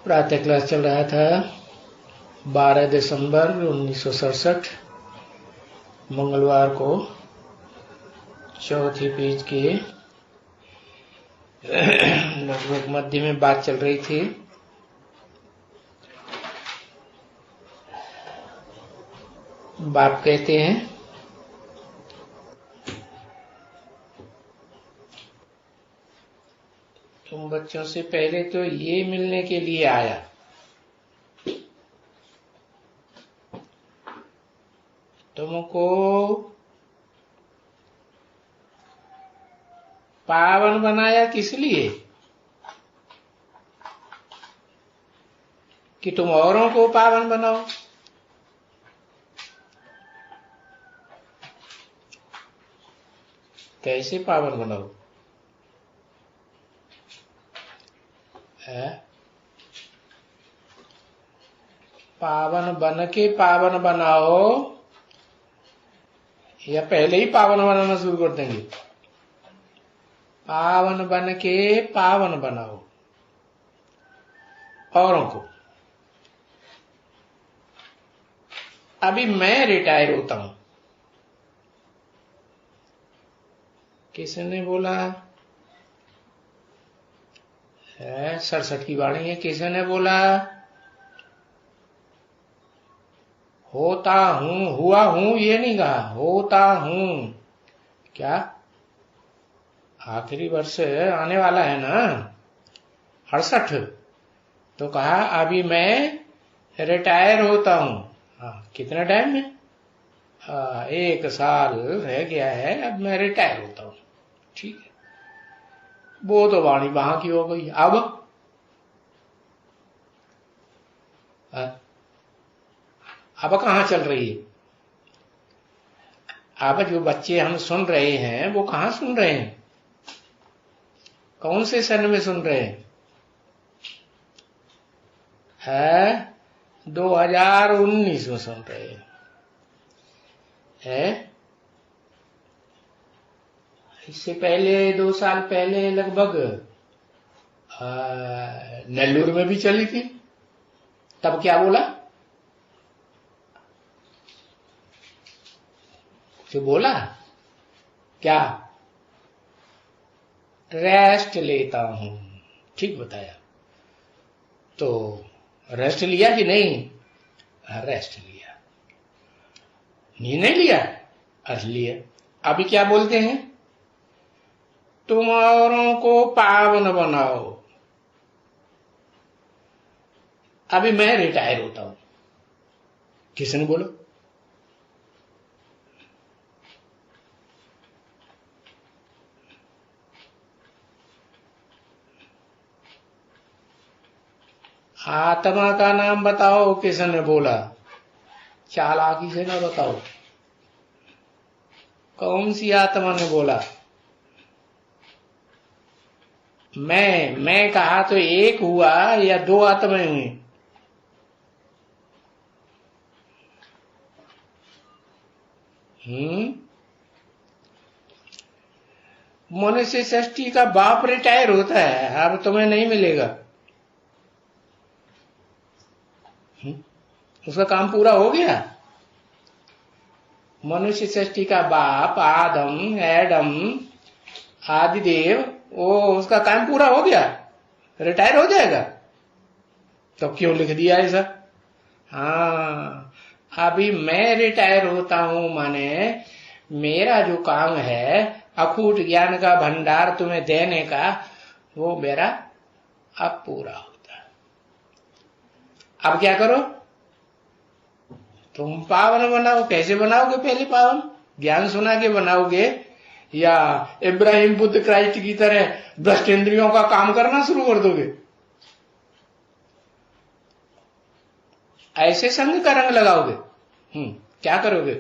प्रातः क्लास चल रहा था 12 दिसंबर 1967 मंगलवार को चौथी पेज के लगभग मध्य में बात चल रही थी। बाप कहते हैं तुम बच्चों से पहले तो ये मिलने के लिए आया, तुमको पावन बनाया किस लिए कि तुम औरों को पावन बनाओ। कैसे पावन बनाओ? पावन बन के पावन बनाओ या पहले ही पावन बनाना शुरू कर देंगे? पावन बन के पावन बनाओ औरों को। अभी मैं रिटायर होता हूं, किसने बोला है? 67 की वाणी है। किसने बोला? होता हूं, हुआ हूं ये नहीं कहा, होता हूं। क्या आखिरी वर्ष आने वाला है ना 68, तो कहा अभी मैं रिटायर होता हूं। कितना टाइम में? 1 साल रह गया है, अब मैं रिटायर होता हूं। ठीक है, वो तो वाणी वहां की हो गई। अब कहां चल रही है? अब जो बच्चे हम सुन रहे हैं वो कहां सुन रहे हैं? कौन से सन में सुन रहे हैं? 2019 में सुन रहे हैं। इससे पहले 2 साल पहले लगभग नेल्लूर में भी चली थी। तब क्या बोला? जो बोला क्या? रेस्ट लेता हूं। ठीक बताया। तो रेस्ट लिया कि नहीं? रेस्ट लिया। नींद नहीं लिया? अर्थ लिया। अभी क्या बोलते हैं? तुम औरों को पावन बनाओ। अभी मैं रिटायर होता हूं। किसने बोला? आत्मा का नाम बताओ, किसने बोला? चालाकी से ना बताओ। कौन सी आत्मा ने बोला? मैं कहा तो एक हुआ या 2 आत्माएं हुई? मनुष्य सृष्टि का बाप रिटायर होता है, अब तुम्हें नहीं मिलेगा। उसका काम पूरा हो गया। मनुष्य सृष्टि का बाप आदम, एडम, आदिदेव, वो उसका काम पूरा हो गया, रिटायर हो जाएगा। तो क्यों लिख दिया ऐसा? अभी मैं रिटायर होता हूं, माने मेरा जो काम है अखूट ज्ञान का भंडार तुम्हें देने का, वो मेरा अब पूरा होता है। अब क्या करो? तुम पावन बनाओ। कैसे बनाओगे? पहले पावन ज्ञान सुना के बनाओगे या इब्राहिम बुद्ध क्राइस्ट की तरह भ्रष्ट इंद्रियों का काम करना शुरू कर दोगे? ऐसे संग का रंग लगाओगे? क्या करोगे?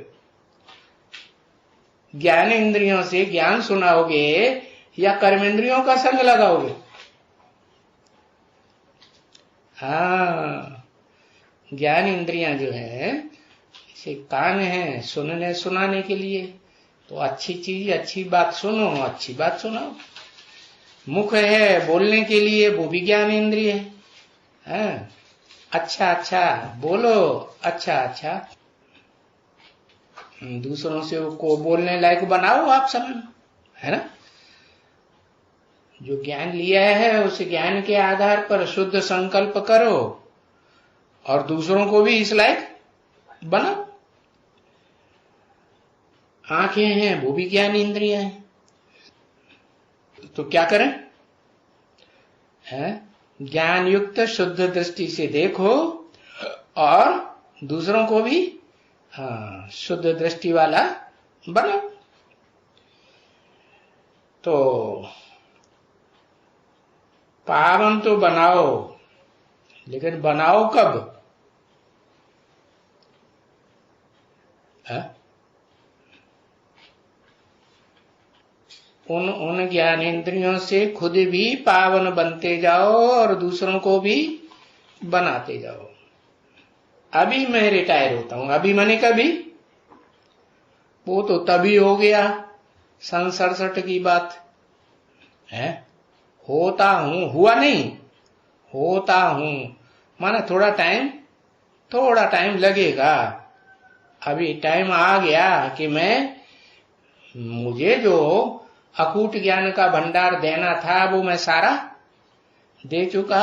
ज्ञान इंद्रियों से ज्ञान सुनाओगे या कर्मेंद्रियों का संग लगाओगे? ज्ञान इंद्रियां जो है से कान है सुनने सुनाने के लिए, तो अच्छी चीज अच्छी बात सुनो, अच्छी बात सुनाओ। मुख है बोलने के लिए, वो भी ज्ञान इंद्रिय है। है? अच्छा अच्छा बोलो, अच्छा अच्छा, दूसरों से को बोलने लायक बनाओ आप समय में, है ना? जो ज्ञान लिया है उस ज्ञान के आधार पर शुद्ध संकल्प करो और दूसरों को भी इस लायक बनाओ। आंखें हैं वो भी ज्ञान इंद्रियां हैं, तो क्या करें? है ज्ञान युक्त शुद्ध दृष्टि से देखो और दूसरों को भी शुद्ध दृष्टि वाला बनाओ। तो पावन तो बनाओ, लेकिन बनाओ कब? है? उन ज्ञानेंद्रियों से खुद भी पावन बनते जाओ और दूसरों को भी बनाते जाओ। अभी मैं रिटायर होता हूं, अभी मैंने कभी, वो तो तभी हो गया सन 67 की बात है। होता हूं, हुआ नहीं, होता हूं माना थोड़ा टाइम लगेगा। अभी टाइम आ गया कि मुझे जो अकूट ज्ञान का भंडार देना था वो मैं सारा दे चुका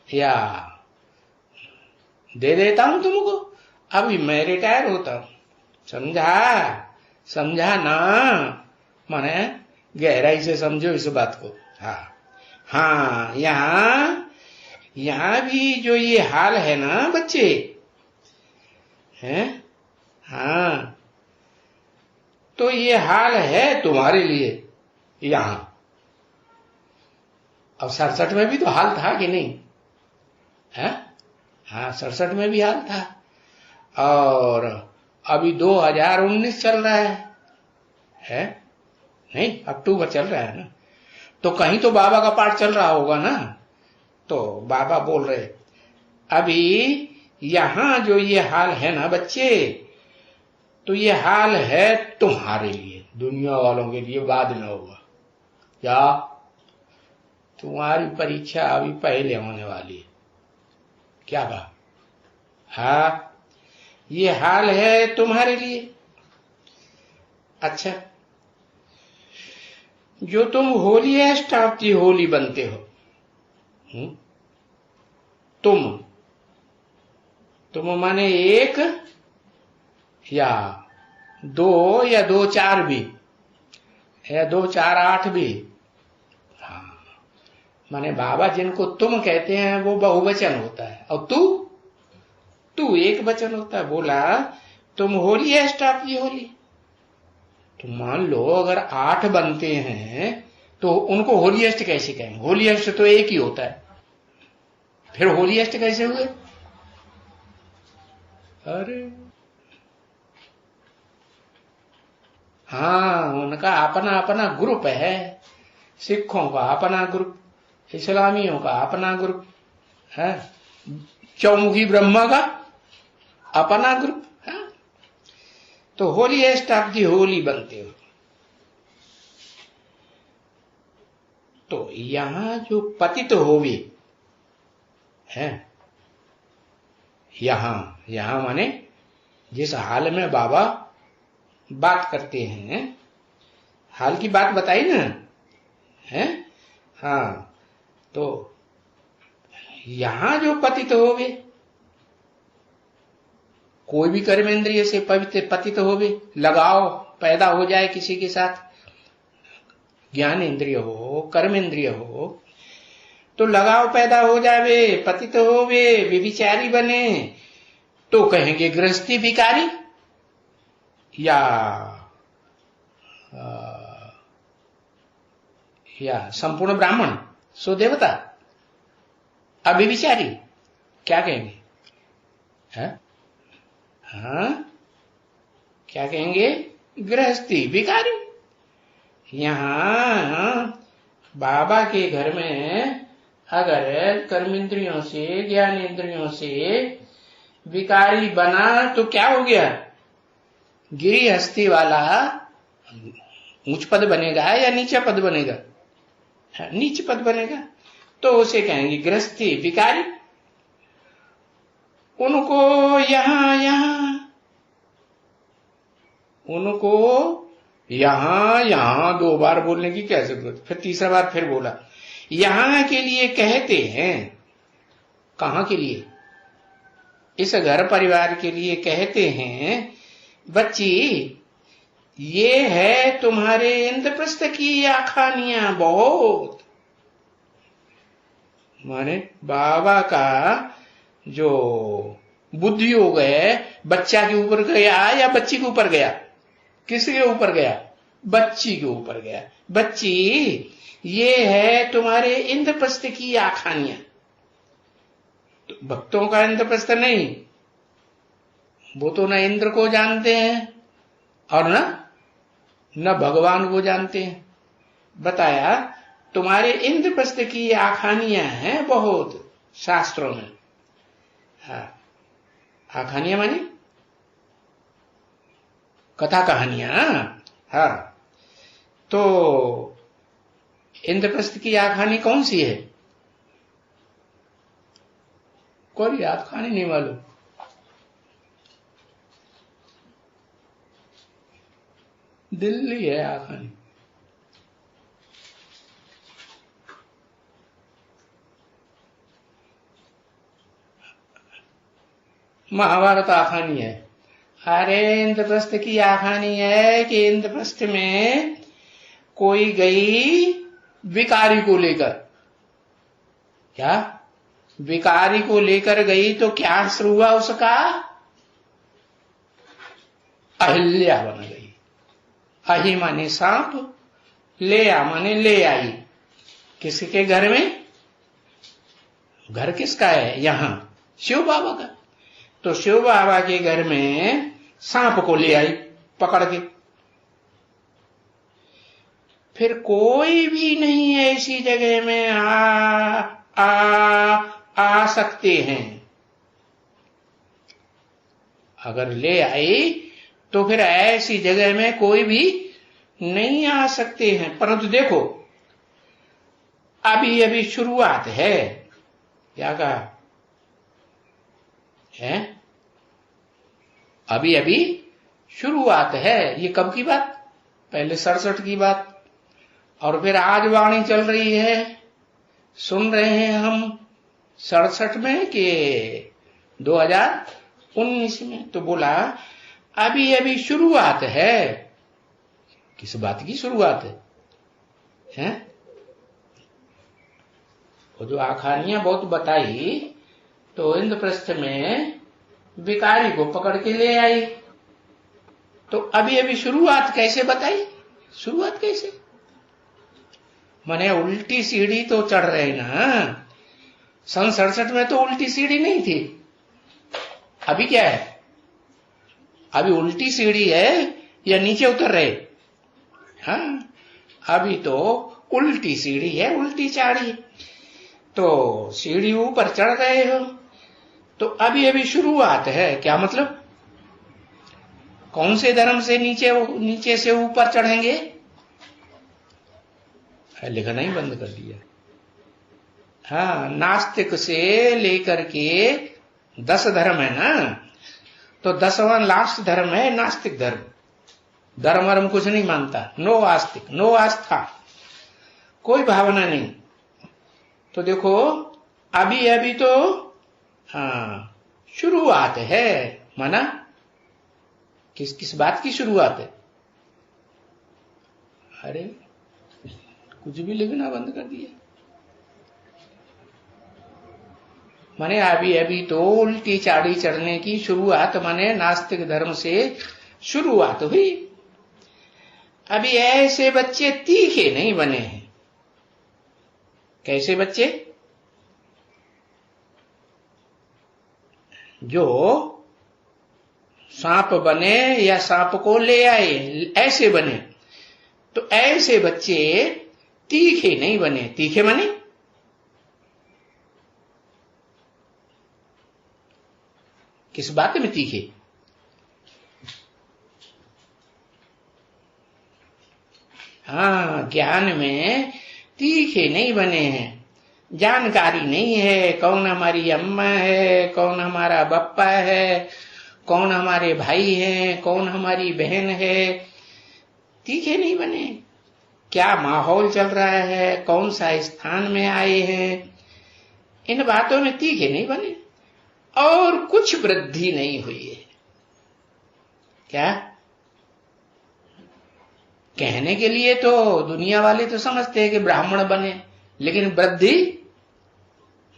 या दे देता हूं तुमको। अभी मैं रिटायर होता हूं, समझा ना? माने गहराई से समझो इस बात को। हाँ यहाँ भी जो ये हाल है ना बच्चे, हैं? हाँ, तो ये हाल है तुम्हारे लिए यहां। अब 67 में भी तो हाल था कि नहीं है? हाँ, 67 में भी हाल था, और अभी 2019 चल रहा है? नहीं, अक्टूबर चल रहा है ना, तो कहीं तो बाबा का पाठ चल रहा होगा ना। तो बाबा बोल रहे अभी यहां जो ये हाल है ना बच्चे, तो ये हाल है तुम्हारे लिए, दुनिया वालों के लिए बाद में होगा। क्या? तुम्हारी परीक्षा अभी पहले होने वाली है। क्या कहा? हाँ, ये हाल है तुम्हारे लिए। अच्छा, जो तुम होलीएस्ट ऑफ दी होली बनते हो, तुम माने एक या दो या 2-4 भी, या 2-4-8 भी। हाँ, माने बाबा जिनको तुम कहते हैं वो बहुवचन होता है, और तू एक वचन होता है। बोला तुम होलीएस्ट ऑफ दी होली। तो मान लो अगर 8 बनते हैं तो उनको होलीएस्ट कैसे कहेंगे? होलीएस्ट तो एक ही होता है, फिर होलीएस्ट कैसे हुए? अरे हाँ, उनका अपना अपना ग्रुप है। सिखों का अपना ग्रुप, इस्लामियों का अपना ग्रुप है, चौमुखी ब्रह्मा का अपना ग्रुप है। तो होलीएस्ट ऑफ दी होली बनते हो। तो यहां जो पतित होवे है, यहां माने जिस हाल में बाबा बात करते हैं, हाल की बात बताई ना है। हाँ, तो यहां जो पतित होवे, कोई भी कर्मेंद्रिय से पतित होवे, लगाव पैदा हो जाए किसी के साथ, ज्ञान इंद्रिय हो कर्मेंद्रिय हो, तो लगाव पैदा हो जावे, पतित होवे, व्यभिचारी बने, तो कहेंगे गृहस्थी भिखारी या संपूर्ण ब्राह्मण सो देवता, अभिविचारी, क्या कहेंगे? है? हाँ, क्या कहेंगे? गृहस्थी भिखारी। यहां बाबा के घर में अगर कर्मेंद्रियों से ज्ञानेंद्रियों से भिखारी बना तो क्या हो गया? गिरिहस्थी वाला उच्च पद बनेगा या नीचा पद बनेगा? नीच पद बनेगा, तो उसे कहेंगे गृहस्थी भिखारी। उनको यहां यहां, उनको यहां यहां 2 बार बोलने की क्या जरूरत। फिर तीसरा बार फिर बोला, यहां के लिए कहते हैं। कहां के लिए? इस घर परिवार के लिए कहते हैं बच्ची, ये है तुम्हारे इंद्रप्रस्थ की आखानियां बहुत। माने बाबा का जो बुद्धि हो गए बच्चा के ऊपर गया या बच्ची के ऊपर गया? किसके ऊपर गया? बच्ची के ऊपर गया। बच्ची, ये है तुम्हारे इंद्रप्रस्थ की आखानियां। तो भक्तों का इंद्रप्रस्थ नहीं, वो तो न इंद्र को जानते हैं और न भगवान को जानते हैं। बताया तुम्हारे इंद्रप्रस्थ की आखानियां हैं बहुत शास्त्रों में। हाँ, आखानियां मानी कथा कहानियां। हाँ, तो इंद्रप्रस्थ की आखानी कौन सी है? कोई याद खानी नहीं मालूम। दिल्ली है आखानी। महाभारत आखानी है। अरे इंद्रप्रस्थ की आखानी है कि इंद्रप्रस्थ में कोई गई विकारी को लेकर। क्या? विकारी को लेकर गई तो क्या शुरू हुआ उसका? अहिल्या बन गई। अहि माने सांप, लेया माने ले आई। किसके घर में? घर किसका है? यहां शिव बाबा का। तो शिव बाबा के घर में सांप को ले आई पकड़ के। फिर कोई भी नहीं ऐसी जगह में आ सकते हैं। अगर ले आई तो फिर ऐसी जगह में कोई भी नहीं आ सकते हैं। परंतु देखो, अभी अभी शुरुआत है। क्या कहा है? अभी अभी शुरुआत है। ये कब की बात? पहले 67 की बात, और फिर आज वाणी चल रही है। सुन रहे हैं हम 67 में कि 2019 में। तो बोला अभी अभी शुरुआत है। किस बात की शुरुआत है? हैं? वो जो आखानियां बहुत बताई, तो इंद्रप्रस्थ में विकारी को पकड़ के ले आई। तो अभी अभी शुरुआत कैसे बताई? शुरुआत कैसे? माने उल्टी सीढ़ी तो चढ़ रहे ना। सन 67 में तो उल्टी सीढ़ी नहीं थी। अभी क्या है? अभी उल्टी सीढ़ी है या नीचे उतर रहे? हाँ, अभी तो उल्टी सीढ़ी है, उल्टी चाड़ी। तो सीढ़ी ऊपर चढ़ गए हो, तो अभी अभी शुरुआत है। क्या मतलब? कौन से धर्म से नीचे से ऊपर चढ़ेंगे? लिखना ही बंद कर दिया। हाँ, नास्तिक से लेकर के 10 धर्म है ना, तो 10वां लास्ट धर्म है नास्तिक धर्म। धर्म वर्म कुछ नहीं मानता। नो आस्तिक, नो आस्था, कोई भावना नहीं। तो देखो अभी अभी तो हाँ शुरुआत है। माना किस बात की शुरुआत है? अरे कुछ भी लिखना बंद कर दिया। माने अभी अभी तो उल्टी चाड़ी चढ़ने की शुरुआत, माने नास्तिक धर्म से शुरुआत हुई। अभी ऐसे बच्चे तीखे नहीं बने हैं। कैसे बच्चे? जो सांप बने या सांप को ले आए, ऐसे बने। तो ऐसे बच्चे तीखे नहीं बने। तीखे बने? किस बात में तीखे? हाँ, ज्ञान में तीखे नहीं बने हैं। जानकारी नहीं है कौन हमारी अम्मा है, कौन हमारा बप्पा है, कौन हमारे भाई हैं, कौन हमारी बहन है। तीखे नहीं बने। क्या माहौल चल रहा है, कौन सा स्थान में आए हैं, इन बातों में तीखे नहीं बने और कुछ वृद्धि नहीं हुई है। क्या कहने के लिए तो दुनिया वाले तो समझते हैं कि ब्राह्मण बने, लेकिन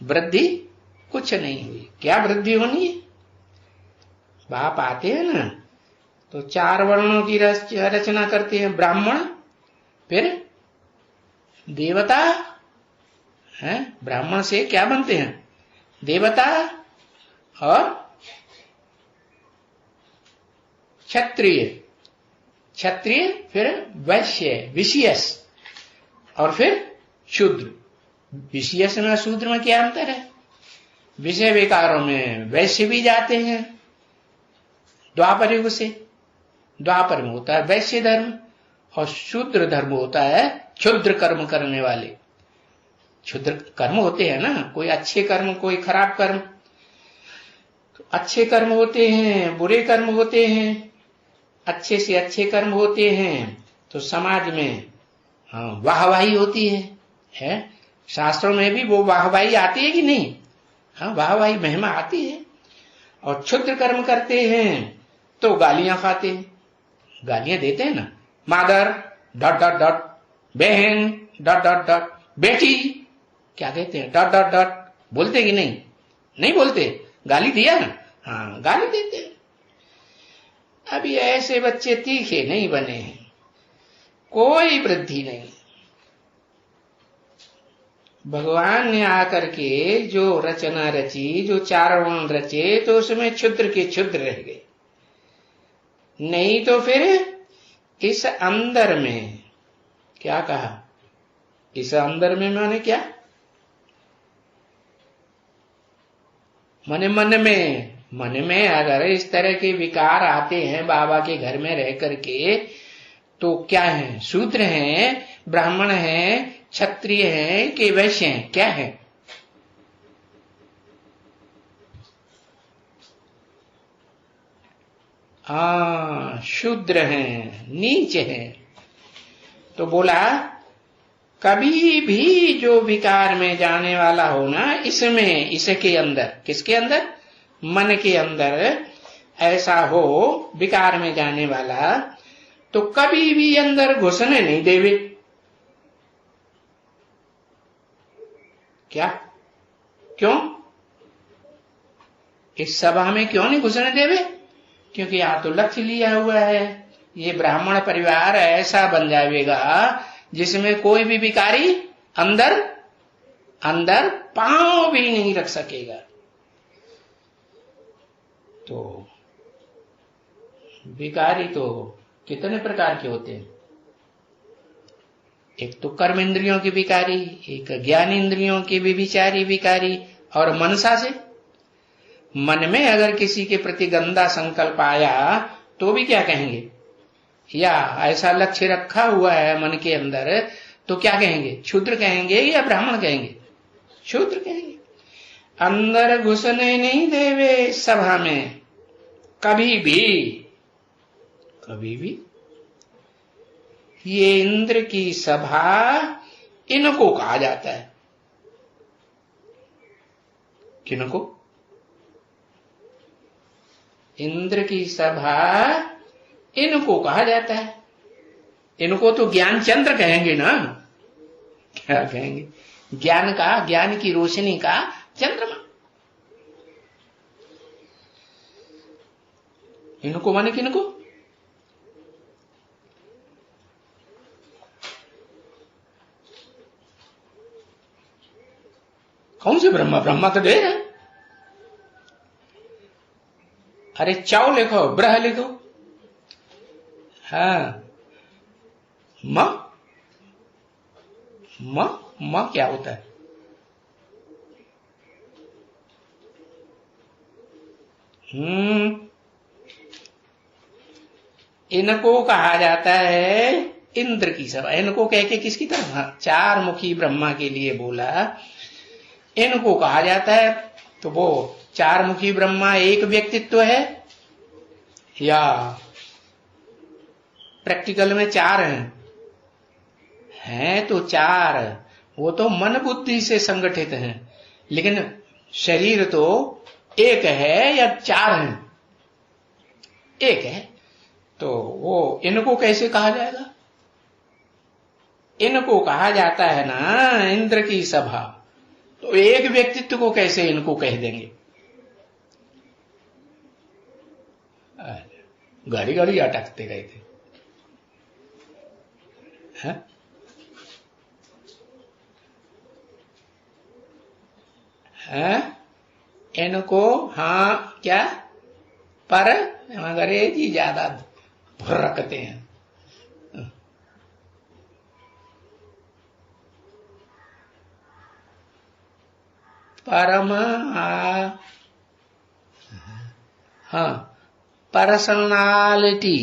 वृद्धि कुछ नहीं हुई। क्या वृद्धि होनी है? बाप आते हैं ना तो 4 वर्णों की रचना करते हैं, ब्राह्मण, फिर देवता है। ब्राह्मण से क्या बनते हैं? देवता और क्षत्रिय, फिर वैश्य, विशियस, और फिर शूद्र। विशियस में शूद्र में क्या अंतर है? विषय विकारों में वैश्य भी जाते हैं द्वापर युग से। द्वापर में होता है वैश्य धर्म और शूद्र धर्म होता है क्षुद्र कर्म करने वाले। क्षुद्र कर्म होते हैं ना, कोई अच्छे कर्म, कोई खराब कर्म। तो अच्छे कर्म होते हैं, बुरे कर्म होते हैं। अच्छे से अच्छे कर्म होते हैं तो समाज में वाहवाही होती है। शास्त्रों में भी वो वाहवाही आती है कि नहीं? हाँ, वाहवाही महिमा आती है। और क्षुद्र कर्म करते हैं तो गालियां खाते हैं, गालियां देते हैं ना, मादर डॉट डॉट डॉट, बहन डॉट डॉट डॉट, बेटी क्या कहते हैं डॉट डॉट डॉट, बोलते कि नहीं? नहीं बोलते, गाली दिया ना, हाँ गाली देते हैं। अभी ऐसे बच्चे तीखे नहीं बने हैं, कोई वृद्धि नहीं। भगवान ने आकर के जो रचना रची, जो 4 वर्ण रचे, तो उसमें क्षुद्र के क्षुद्र रह गए। नहीं तो फिर इस अंदर में क्या कहा? इस अंदर में माने क्या? मन में अगर इस तरह के विकार आते हैं बाबा के घर में रह करके, तो क्या है? शूद्र हैं, ब्राह्मण हैं, क्षत्रिय हैं कि वैश्य हैं? क्या है? शूद्र हैं, नीच हैं। तो बोला कभी भी जो विकार में जाने वाला हो ना, इसमें, इसके अंदर, किसके अंदर? मन के अंदर ऐसा हो विकार में जाने वाला, तो कभी भी अंदर घुसने नहीं देवे। क्या? क्यों? इस सभा में क्यों नहीं घुसने देवे? क्योंकि यहां तो लक्ष्य लिया हुआ है, ये ब्राह्मण परिवार ऐसा बन जाएगा जिसमें कोई भी विकारी अंदर पांव भी नहीं रख सकेगा। तो विकारी तो कितने प्रकार के होते हैं? एक तो कर्म इंद्रियों की विकारी, एक ज्ञान इंद्रियों की विचारी विकारी, और मनसा से, मन में अगर किसी के प्रति गंदा संकल्प आया तो भी क्या कहेंगे? या ऐसा लक्ष्य रखा हुआ है मन के अंदर, तो क्या कहेंगे? क्षुद्र कहेंगे या ब्राह्मण कहेंगे? क्षुद्र कहेंगे। अंदर घुसने नहीं देवे सभा में कभी भी। ये इंद्र की सभा इनको कहा जाता है। किनको? इंद्र की सभा इनको कहा जाता है। इनको तो ज्ञान चंद्र कहेंगे ना, क्या कहेंगे? ज्ञान की रोशनी का चंद्रमा। इनको माने किनको? कौन से ब्रह्मा? ब्रह्मा तो ढेर है। अरे चाव लिखो, ब्रह लिखो। हाँ, म क्या होता है? इनको कहा जाता है इंद्र की सभा। इनको कह के किसकी तरफ? 4 मुखी ब्रह्मा के लिए बोला इनको कहा जाता है। तो वो चार मुखी ब्रह्मा एक व्यक्तित्व है या प्रैक्टिकल में चार हैं तो चार, वो तो मन बुद्धि से संगठित हैं, लेकिन शरीर तो एक है या चार है? एक है। तो वो इनको कैसे कहा जाएगा? इनको कहा जाता है ना इंद्र की सभा। तो एक व्यक्तित्व को कैसे इनको कह देंगे? घड़ी घड़ी अटकते गए थे। इनको हाँ क्या पर अंग्रेजी ज्यादा रखते हैं। परम हाँ पर्सनालिटी।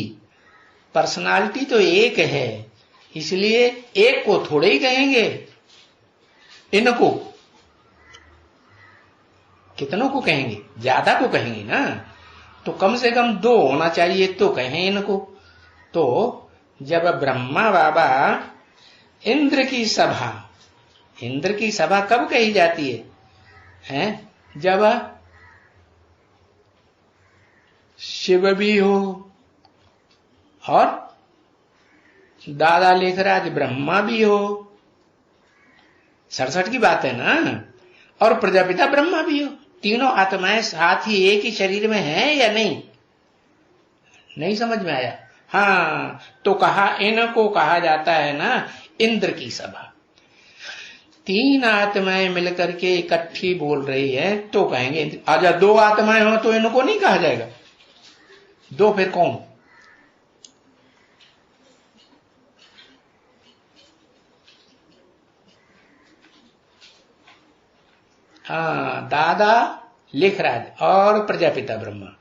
पर्सनालिटी तो एक है, इसलिए एक को थोड़े ही कहेंगे, इनको कितनों को कहेंगे? ज्यादा को कहेंगे ना। तो कम से कम दो होना चाहिए तो कहें इनको। तो जब ब्रह्मा बाबा इंद्र की सभा, इंद्र की सभा कब कही जाती है? जब शिव भी हो और दादा लेखराज ब्रह्मा भी हो, 67 की बात है ना, और प्रजापिता ब्रह्मा भी हो। तीनों आत्माएं साथ ही एक ही शरीर में हैं या नहीं? नहीं समझ में आया? हाँ, तो कहा इनको कहा जाता है ना इंद्र की सभा। तीन आत्माएं मिलकर के इकट्ठी बोल रही है तो कहेंगे। आजा दो आत्माएं हो तो इनको नहीं कहा जाएगा? दो फिर कौन? हाँ, दादा लेखराज और प्रजापिता ब्रह्मा।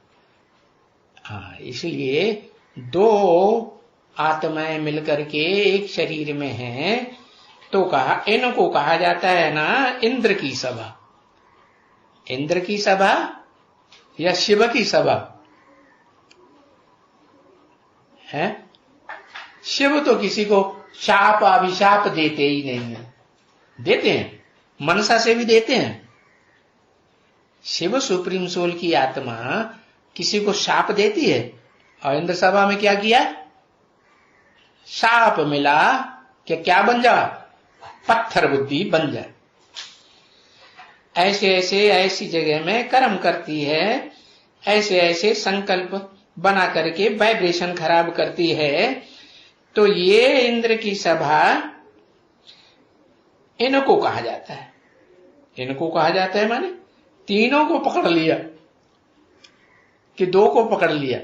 हाँ, इसलिए दो आत्माएं मिलकर के एक शरीर में हैं तो कहा इनको कहा जाता है ना इंद्र की सभा। इंद्र की सभा या शिव की सभा है? शिव तो किसी को शाप अभिशाप देते ही नहीं है। देते हैं, मनसा से भी देते हैं। शिव सुप्रीम सोल की आत्मा किसी को शाप देती है, और इंद्र सभा में क्या किया? शाप मिला कि क्या बन जा? पत्थर बुद्धि बन जाए। ऐसे ऐसे ऐसी जगह में कर्म करती है, ऐसे ऐसे संकल्प बना करके वाइब्रेशन खराब करती है। तो ये इंद्र की सभा इनको कहा जाता है। इनको कहा जाता है माने तीनों को पकड़ लिया कि दो को पकड़ लिया?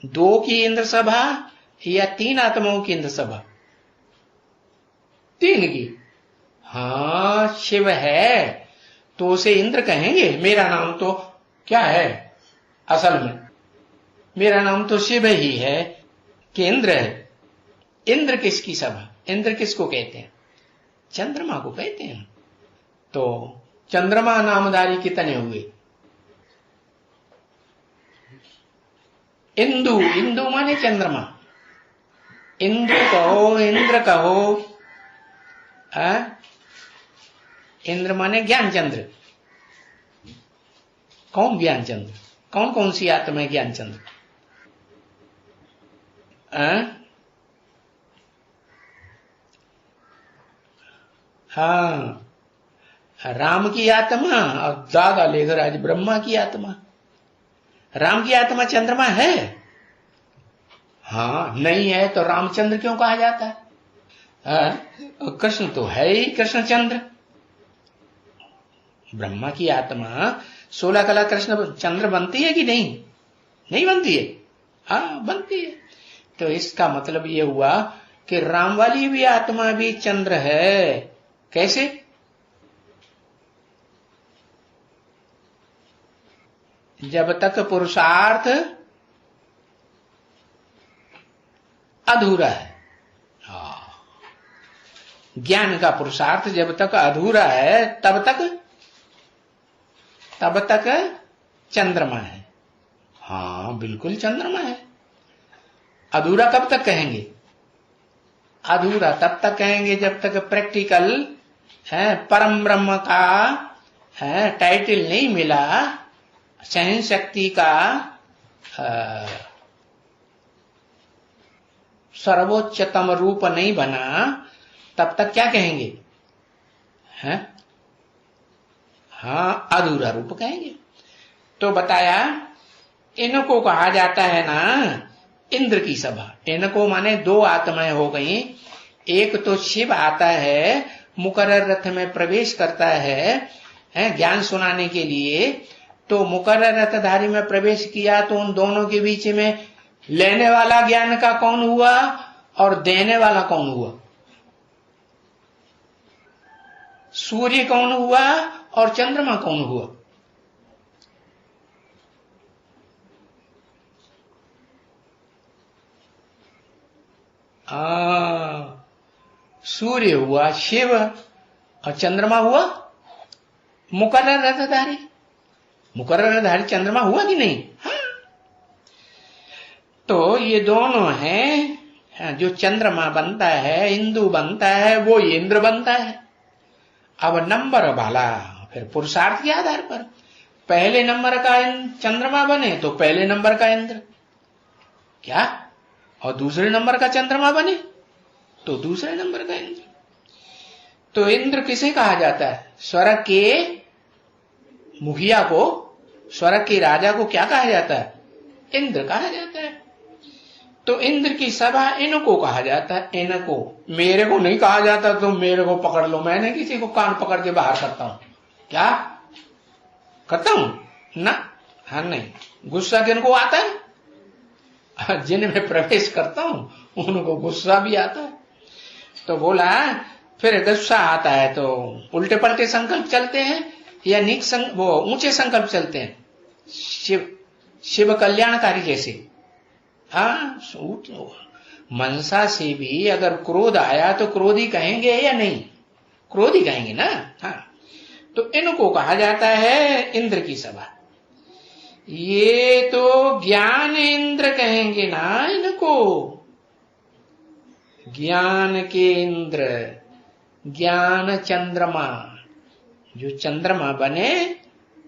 दो की इंद्र सभा या तीन आत्माओं की इंद्र सभा? तीन की। हाँ, शिव है तो उसे इंद्र कहेंगे। मेरा नाम तो क्या है असल में? मेरा नाम तो शिव ही है कि इंद्र है? इंद्र किसकी सभा? इंद्र किसको कहते हैं? चंद्रमा को कहते हैं। तो चंद्रमा नामधारी कितने हुए? इंदु। इंदु माने चंद्रमा। इंदु कहो, इंद्र कहो। इंद्र माने ज्ञान चंद्र। कौन ज्ञान चंद्र? कौन कौन सी आत्मा है ज्ञान चंद्र? हाँ, राम की आत्मा और दादा लेखराज ब्रह्मा की आत्मा। राम की आत्मा चंद्रमा है? हाँ, नहीं है तो रामचंद्र क्यों कहा जाता है? कृष्ण तो है ही कृष्णचंद्र। ब्रह्मा की आत्मा 16 कला कृष्ण चंद्र बनती है कि नहीं? नहीं बनती है? हाँ, बनती है। तो इसका मतलब ये हुआ कि राम वाली भी आत्मा भी चंद्र है। कैसे? जब तक पुरुषार्थ अधूरा है। ज्ञान का पुरुषार्थ जब तक अधूरा है तब तक चंद्रमा है। हाँ बिल्कुल चंद्रमा है। अधूरा कब तक कहेंगे? अधूरा तब तक कहेंगे जब तक प्रैक्टिकल है परम ब्रह्म का है टाइटल नहीं मिला, सहन शक्ति का सर्वोच्चतम रूप नहीं बना, तब तक क्या कहेंगे? हैं? हाँ अधूरा रूप कहेंगे। तो बताया इनको कहा जाता है ना इंद्र की सभा। इनको माने दो आत्माएं हो गई। एक तो शिव आता है, मुकर्रर रथ में प्रवेश करता है ज्ञान सुनाने के लिए। तो मुकर्रर रथधारी में प्रवेश किया तो उन दोनों के बीच में लेने वाला ज्ञान का कौन हुआ और देने वाला कौन हुआ? सूर्य कौन हुआ और चंद्रमा कौन हुआ? सूर्य हुआ शिव और चंद्रमा हुआ मुकर्रर रथधारी। मुकर्रर रथधारी चंद्रमा हुआ कि नहीं? हाँ। तो ये दोनों हैं, जो चंद्रमा बनता है, इंदु बनता है, वो इंद्र बनता है। अब नंबर वाला फिर पुरुषार्थ के आधार पर पहले नंबर का चंद्रमा बने तो पहले नंबर का इंद्र क्या, और दूसरे नंबर का चंद्रमा बने तो दूसरे नंबर का इंद्र। तो इंद्र किसे कहा जाता है? स्वर्ग के मुखिया को, स्वर्ग के राजा को क्या कहा जाता है? इंद्र कहा जाता है। तो इंद्र की सभा इनको कहा जाता है। इनको, मेरे को नहीं कहा जाता। तो मेरे को पकड़ लो, मैंने किसी को कान पकड़ के बाहर करता हूं क्या? करता हूं ना? हाँ नहीं। गुस्सा किनको आता है? जिनमें प्रवेश करता हूं उनको गुस्सा भी आता है। तो बोला फिर गुस्सा आता है तो उल्टे पलटे संकल्प चलते हैं या वो ऊंचे संकल्प चलते हैं, शिव कल्याणकारी जैसे। हाँ मनसा से भी अगर क्रोध आया तो क्रोधी कहेंगे या नहीं? क्रोधी कहेंगे ना। हाँ तो इनको कहा जाता है इंद्र की सभा। ये तो ज्ञान इंद्र कहेंगे ना इनको, ज्ञान के इंद्र, ज्ञान चंद्रमा। जो चंद्रमा बने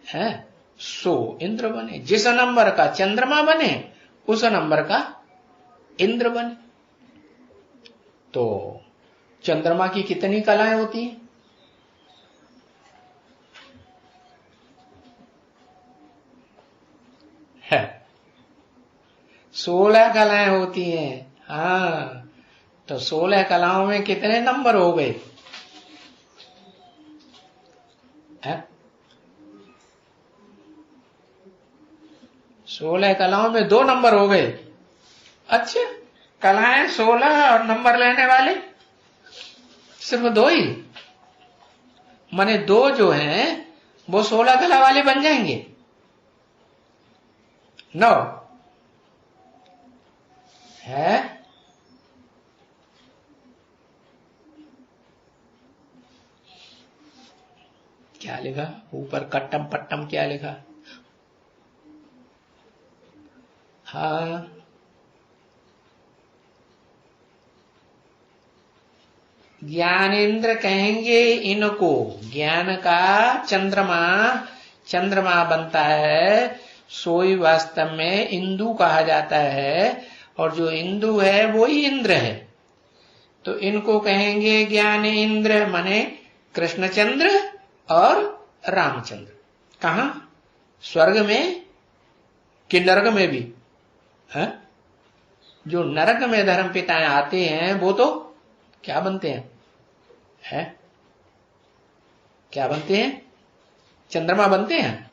हैं सो इंद्र बने। जिस नंबर का चंद्रमा बने उस नंबर का इंद्र बने। तो चंद्रमा की कितनी कलाएं होती हैं? है 16 कलाएं होती हैं। हाँ तो 16 कलाओं में कितने नंबर हो गए? 16 कलाओं में 2 नंबर हो गए। अच्छा, कलाएं 16 और नंबर लेने वाले सिर्फ 2 ही, माने 2 जो हैं वो 16 कला वाले बन जाएंगे। 9 है। क्या लिखा ऊपर? कट्टम पट्टम क्या लिखा? हाँ ज्ञानेंद्र कहेंगे इनको। ज्ञान का चंद्रमा बनता है, सोई वास्तव में इंदु कहा जाता है, और जो इंदु है वो ही इंद्र है। तो इनको कहेंगे ज्ञान इंद्र, माने कृष्णचंद्र और रामचंद्र। कहा? स्वर्ग में कि नरक में भी है? जो नरक में धर्म पिताएं आते हैं वो तो क्या बनते हैं? है क्या बनते हैं? चंद्रमा बनते हैं?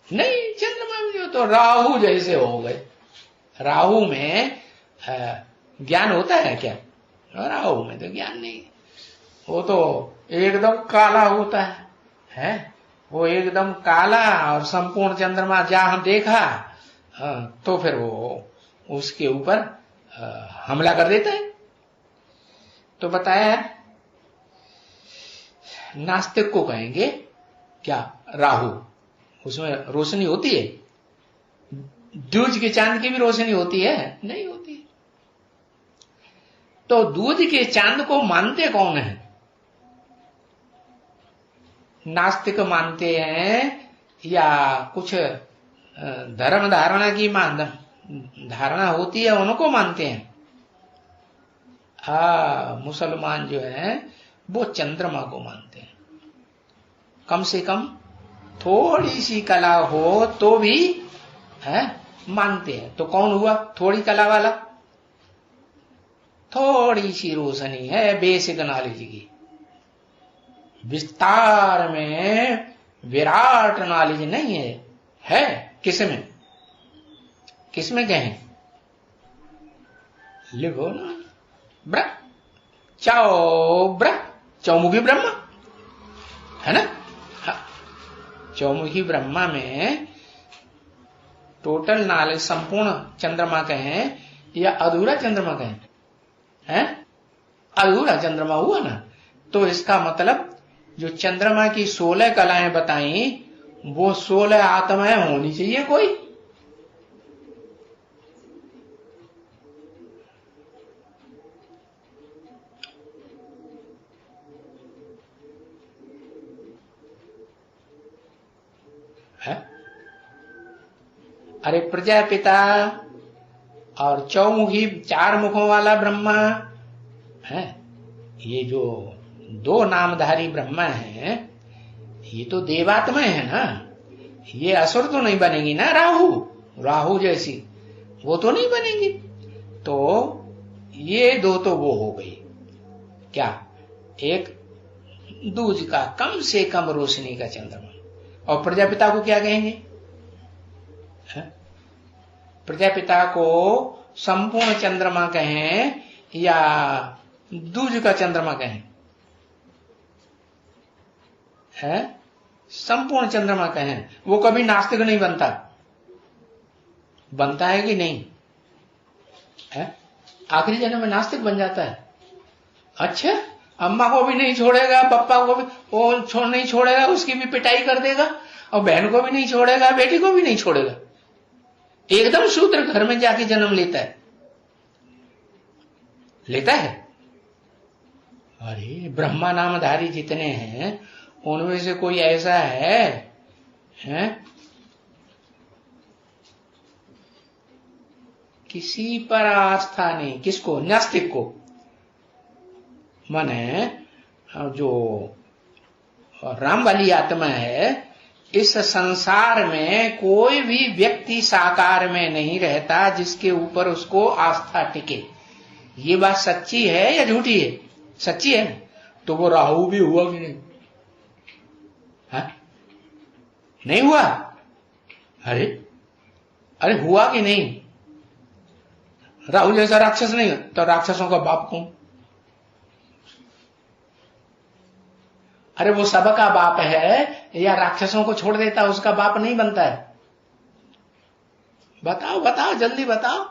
नहीं, चंद्रमा में जो तो राहु जैसे हो गए। राहु में ज्ञान होता है क्या? राहु में तो ज्ञान नहीं, वो तो एकदम काला होता है। वो एकदम काला, और संपूर्ण चंद्रमा जहां देखा तो फिर वो उसके ऊपर हमला कर देता है। तो बताया नास्तिक को कहेंगे क्या? राहु। उसमें रोशनी होती है? दूज के चांद की भी रोशनी होती है? नहीं होती। तो दूज के चांद को मानते कौन है? नास्तिक मानते हैं या कुछ धर्म धारणा की धारणा होती है उनको मानते हैं? मुसलमान जो है वो चंद्रमा को मानते हैं। कम से कम थोड़ी सी कला हो तो भी है मानते हैं। तो कौन हुआ थोड़ी कला वाला? थोड़ी सी रोशनी है बेसिक नॉलेज की, विस्तार में विराट नॉलेज नहीं है किसमें? किसमें कहें? लिखो ना, चौमुखी ब्रह्मा है ना? चौमुखी ब्रह्मा में टोटल नॉलेज संपूर्ण चंद्रमा कहें या अधूरा चंद्रमा कहें? हैं? अधूरा चंद्रमा हुआ ना। तो इसका मतलब जो चंद्रमा की 16 कलाएं बताई वो 16 आत्माएं होनी चाहिए कोई। है? अरे प्रजापिता और चौमुखी 4 मुखों वाला ब्रह्मा है, ये जो 2 नामधारी ब्रह्मा है ये तो देवात्मा है ना। ये असुर तो नहीं बनेगी ना, राहु जैसी वो तो नहीं बनेगी। तो ये 2 तो वो हो गई क्या? एक दूज का कम से कम रोशनी का चंद्रमा। और प्रजापिता को क्या कहेंगे? प्रजापिता को संपूर्ण चंद्रमा कहें या दूज का चंद्रमा कहें? है संपूर्ण चंद्रमा कहें। वो कभी नास्तिक नहीं बनता है कि नहीं? है आखिरी जन्म में नास्तिक बन जाता है। अच्छा, अम्मा को भी नहीं छोड़ेगा, पापा को भी वो नहीं छोड़ेगा, उसकी भी पिटाई कर देगा, और बहन को भी नहीं छोड़ेगा, बेटी को भी नहीं छोड़ेगा। एकदम शूद्र घर में जाके जन्म लेता है। अरे ब्रह्मा नामधारी जितने हैं उनमें से कोई ऐसा है? किसी पर आस्था नहीं। किसको? नास्तिक को। माने जो राम वाली आत्मा है, इस संसार में कोई भी व्यक्ति साकार में नहीं रहता जिसके ऊपर उसको आस्था टिके। ये बात सच्ची है या झूठी है? सच्ची है। तो वो राहु भी हुआ कि नहीं? नहीं हुआ? अरे हुआ कि नहीं? राहु जैसा राक्षस नहीं? तो राक्षसों का बाप कौन? अरे वो सबका बाप है या राक्षसों को छोड़ देता उसका बाप नहीं बनता है? बताओ जल्दी बताओ।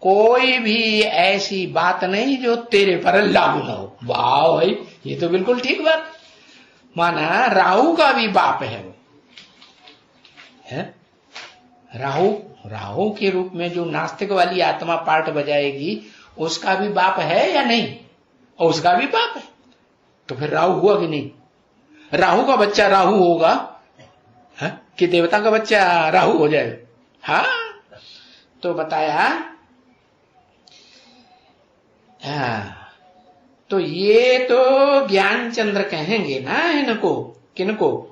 कोई भी ऐसी बात नहीं जो तेरे पर लागू ना हो। वाह भाई, ये तो बिल्कुल ठीक बात। माना राहु का भी बाप है वो है। राहु के रूप में जो नास्तिक वाली आत्मा पार्ट बजाएगी उसका भी बाप है या नहीं? और उसका भी बाप है। तो फिर राहु हुआ कि नहीं? राहु का बच्चा राहु होगा कि देवता का बच्चा राहु हो जाएगा? हाँ, तो बताया। तो ये तो ज्ञान चंद्र कहेंगे ना इनको। किनको?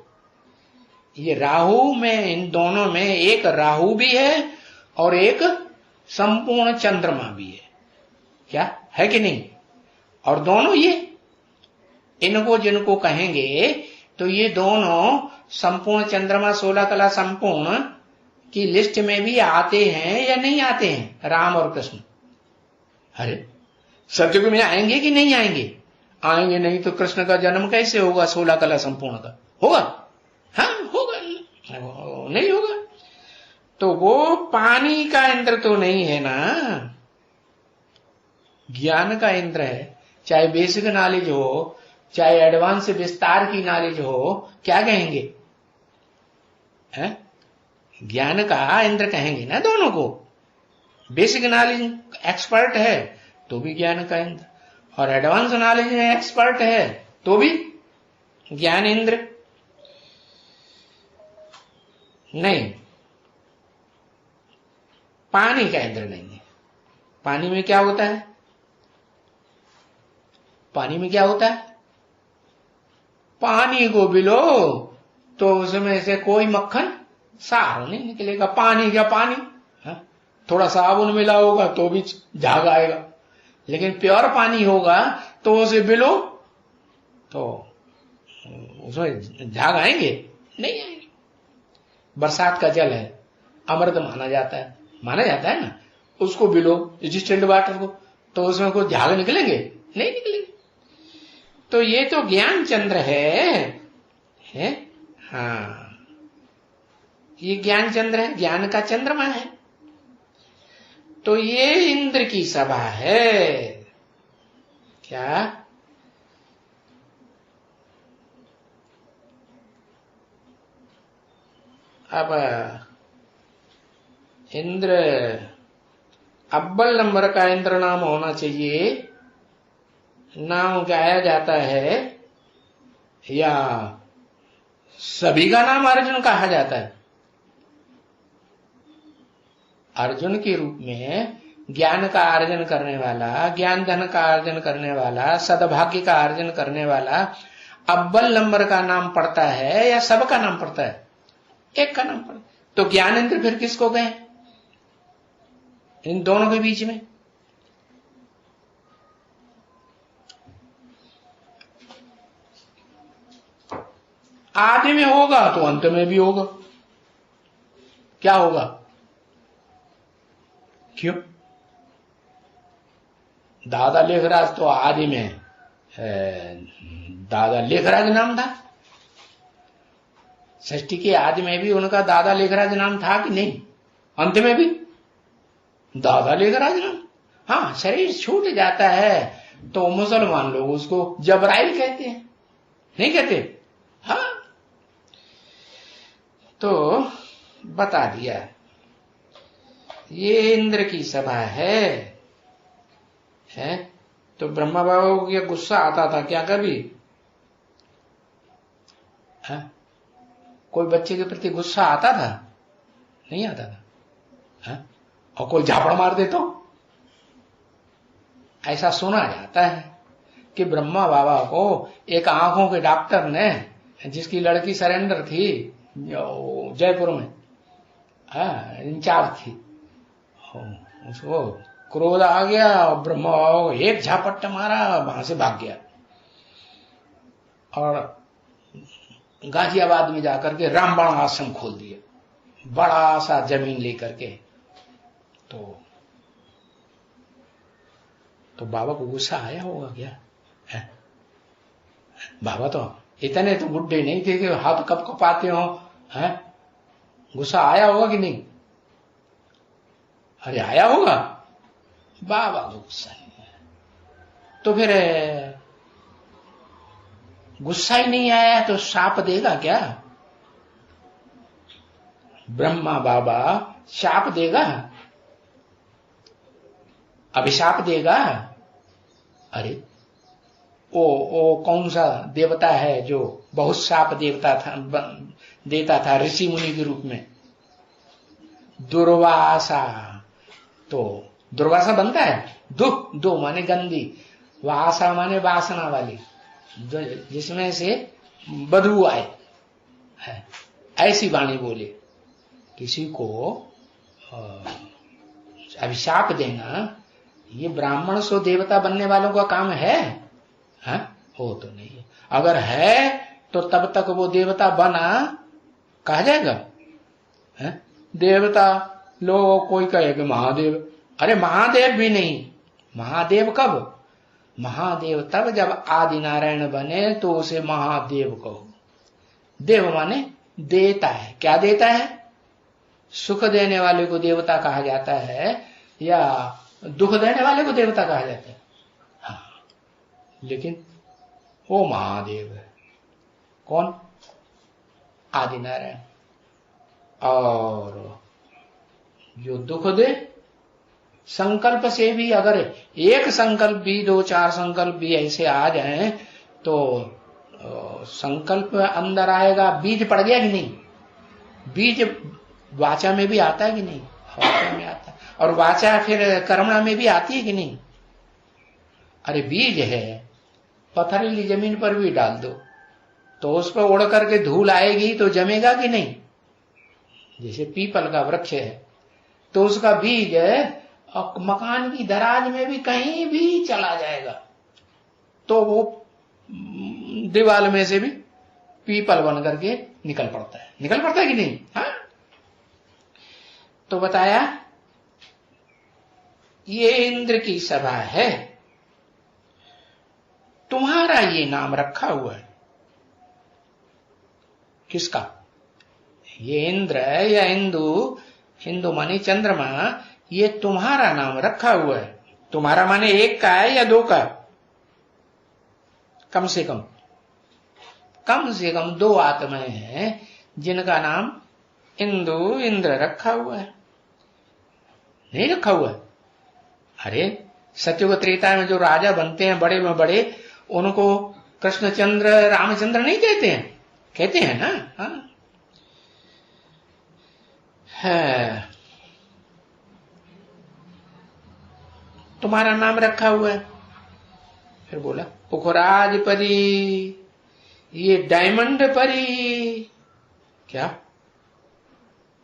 ये राहु में, इन दोनों में एक राहु भी है और एक संपूर्ण चंद्रमा भी है। क्या है कि नहीं? और दोनों ये इनको जिनको कहेंगे तो ये दोनों संपूर्ण चंद्रमा 16 कला संपूर्ण की लिस्ट में भी आते हैं या नहीं आते हैं? राम और कृष्ण। अरे सत्युग में आएंगे कि नहीं आएंगे? आएंगे नहीं तो कृष्ण का जन्म कैसे होगा 16 कला संपूर्ण का? होगा? हाँ होगा, नहीं होगा। तो वो पानी का इंद्र तो नहीं है ना। ज्ञान का इंद्र है, चाहे बेसिक नॉलेज हो, चाहे एडवांस विस्तार की नॉलेज हो, क्या कहेंगे? है? ज्ञान का इंद्र कहेंगे ना दोनों को। बेसिक नॉलेज एक्सपर्ट है तो भी ज्ञान का इंद्र, और एडवांस नॉलेज में एक्सपर्ट है तो भी ज्ञान इंद्र। नहीं, पानी का इंद्र नहीं है। पानी में क्या होता है? पानी में क्या होता है? पानी को बिलो तो उसमें से कोई मक्खन सार नहीं निकलेगा। पानी क्या पानी, हा? थोड़ा साबुन मिला होगा तो भी झाग आएगा, लेकिन प्योर पानी होगा तो उसे बिलो तो उसमें झाग आएंगे? नहीं आएंगे। बरसात का जल है, अमृत माना जाता है ना, उसको बिलो डिस्टिल्ड वाटर को, तो उसमें कोई झाग निकलेंगे? नहीं निकलेंगे। तो ये तो ज्ञान चंद्र है? हाँ, ये ज्ञान चंद्र है, ज्ञान का चंद्रमा है। तो ये इंद्र की सभा है। क्या? अब इंद्र अव्वल नंबर का इंद्र नाम होना चाहिए, नाम गाया जाता है, या सभी का नाम अर्जुन कहा जाता है? अर्जुन के रूप में ज्ञान का अर्जन करने वाला, ज्ञान धन का अर्जन करने वाला, सद्भाग्य का अर्जन करने वाला अव्वल नंबर का नाम पड़ता है या सबका नाम पड़ता है? एक का नाम पड़ता। तो ज्ञानेंद्र फिर किसको गए इन दोनों के बीच में? आदि में होगा तो अंत में भी होगा। क्या होगा? क्यों? दादा लेखराज तो आदि में दादा लेखराज नाम था। सृष्टि के आदि में भी उनका दादा लेखराज नाम था कि नहीं? अंत में भी दादा लेखराज नाम। हाँ, शरीर छूट जाता है तो मुसलमान लोग उसको जबराइल कहते हैं, नहीं कहते? हाँ, तो बता दिया। ये इंद्र की सभा है? तो ब्रह्मा बाबा को क्या गुस्सा आता था क्या कभी? कोई बच्चे के प्रति गुस्सा आता था? नहीं आता था। और कोई झापड़ मार दे तो? ऐसा सुना जाता है कि ब्रह्मा बाबा को एक आंखों के डॉक्टर ने, जिसकी लड़की सरेंडर थी जयपुर में, इंचार्ज थी, उसको क्रोध आ गया और ब्रह्मा बाबा को एक झापट्टा मारा, वहां से भाग गया और गाजियाबाद में जाकर के रामबाण आश्रम खोल दिया, बड़ा सा जमीन लेकर के। तो बाबा को गुस्सा आया होगा क्या? बाबा तो इतने तो बुढ़े नहीं थे कि हाथ कब कपाते हो। गुस्सा आया होगा कि नहीं? अरे आया होगा। बाबा को गुस्सा नहीं आया तो फिर गुस्सा ही नहीं आया तो शाप देगा क्या? ब्रह्मा बाबा शाप देगा, अभिशाप देगा? अरे ओ कौन सा देवता है जो बहुत शाप देता था ऋषि मुनि के रूप में? दुर्वासा। तो दुर्वासा बनता है दो माने गंदी, वासा माने वासना वाली, जिसमें से बदबू आए, ऐसी वाणी बोले। किसी को अभिशाप देना ये ब्राह्मण सो देवता बनने वालों का काम है? वो तो नहीं है। अगर है तो तब तक वो देवता बना कहा जाएगा? देवता लोग कोई कहेगा महादेव, अरे महादेव भी नहीं। महादेव कब? महादेव तब जब आदि नारायण बने तो उसे महादेव कहो। देव माने देता है। क्या देता है? सुख देने वाले को देवता कहा जाता है या दुख देने वाले को देवता कहा जाता है? लेकिन वो महादेव है। कौन? आदिनारायण। और जो दुख दे, संकल्प से भी अगर एक संकल्प भी, 2-4 संकल्प भी ऐसे आ जाएं तो संकल्प अंदर आएगा, बीज पड़ गया कि नहीं? बीज वाचा में भी आता है कि नहीं? वाचा में आता है। और वाचा फिर कर्मणा में भी आती है कि नहीं? अरे बीज है, पथरीली जमीन पर भी डाल दो तो उस पर उड़ करके धूल आएगी तो जमेगा कि नहीं? जैसे पीपल का वृक्ष है तो उसका बीज मकान की दराज में भी कहीं भी चला जाएगा तो वो दीवार में से भी पीपल बन करके निकल पड़ता है। निकल पड़ता है कि नहीं? हाँ। तो बताया ये इंद्र की सभा है, तुम्हारा ये नाम रखा हुआ है। किसका? ये इंद्र या इंदु, हिंदू माने चंद्रमा, ये तुम्हारा नाम रखा हुआ है। तुम्हारा माने एक का है या दो का? कम से कम 2 आत्माएं हैं जिनका नाम इंदु, इंद्र रखा हुआ है। नहीं रखा हुआ है? अरे सत्ययुग त्रेता में जो राजा बनते हैं बड़े में बड़े, उनको कृष्णचंद्र, रामचंद्र नहीं कहते हैं? कहते हैं ना? हाँ है। तुम्हारा नाम रखा हुआ है। फिर बोला पुखराज परी, ये डायमंड परी। क्या?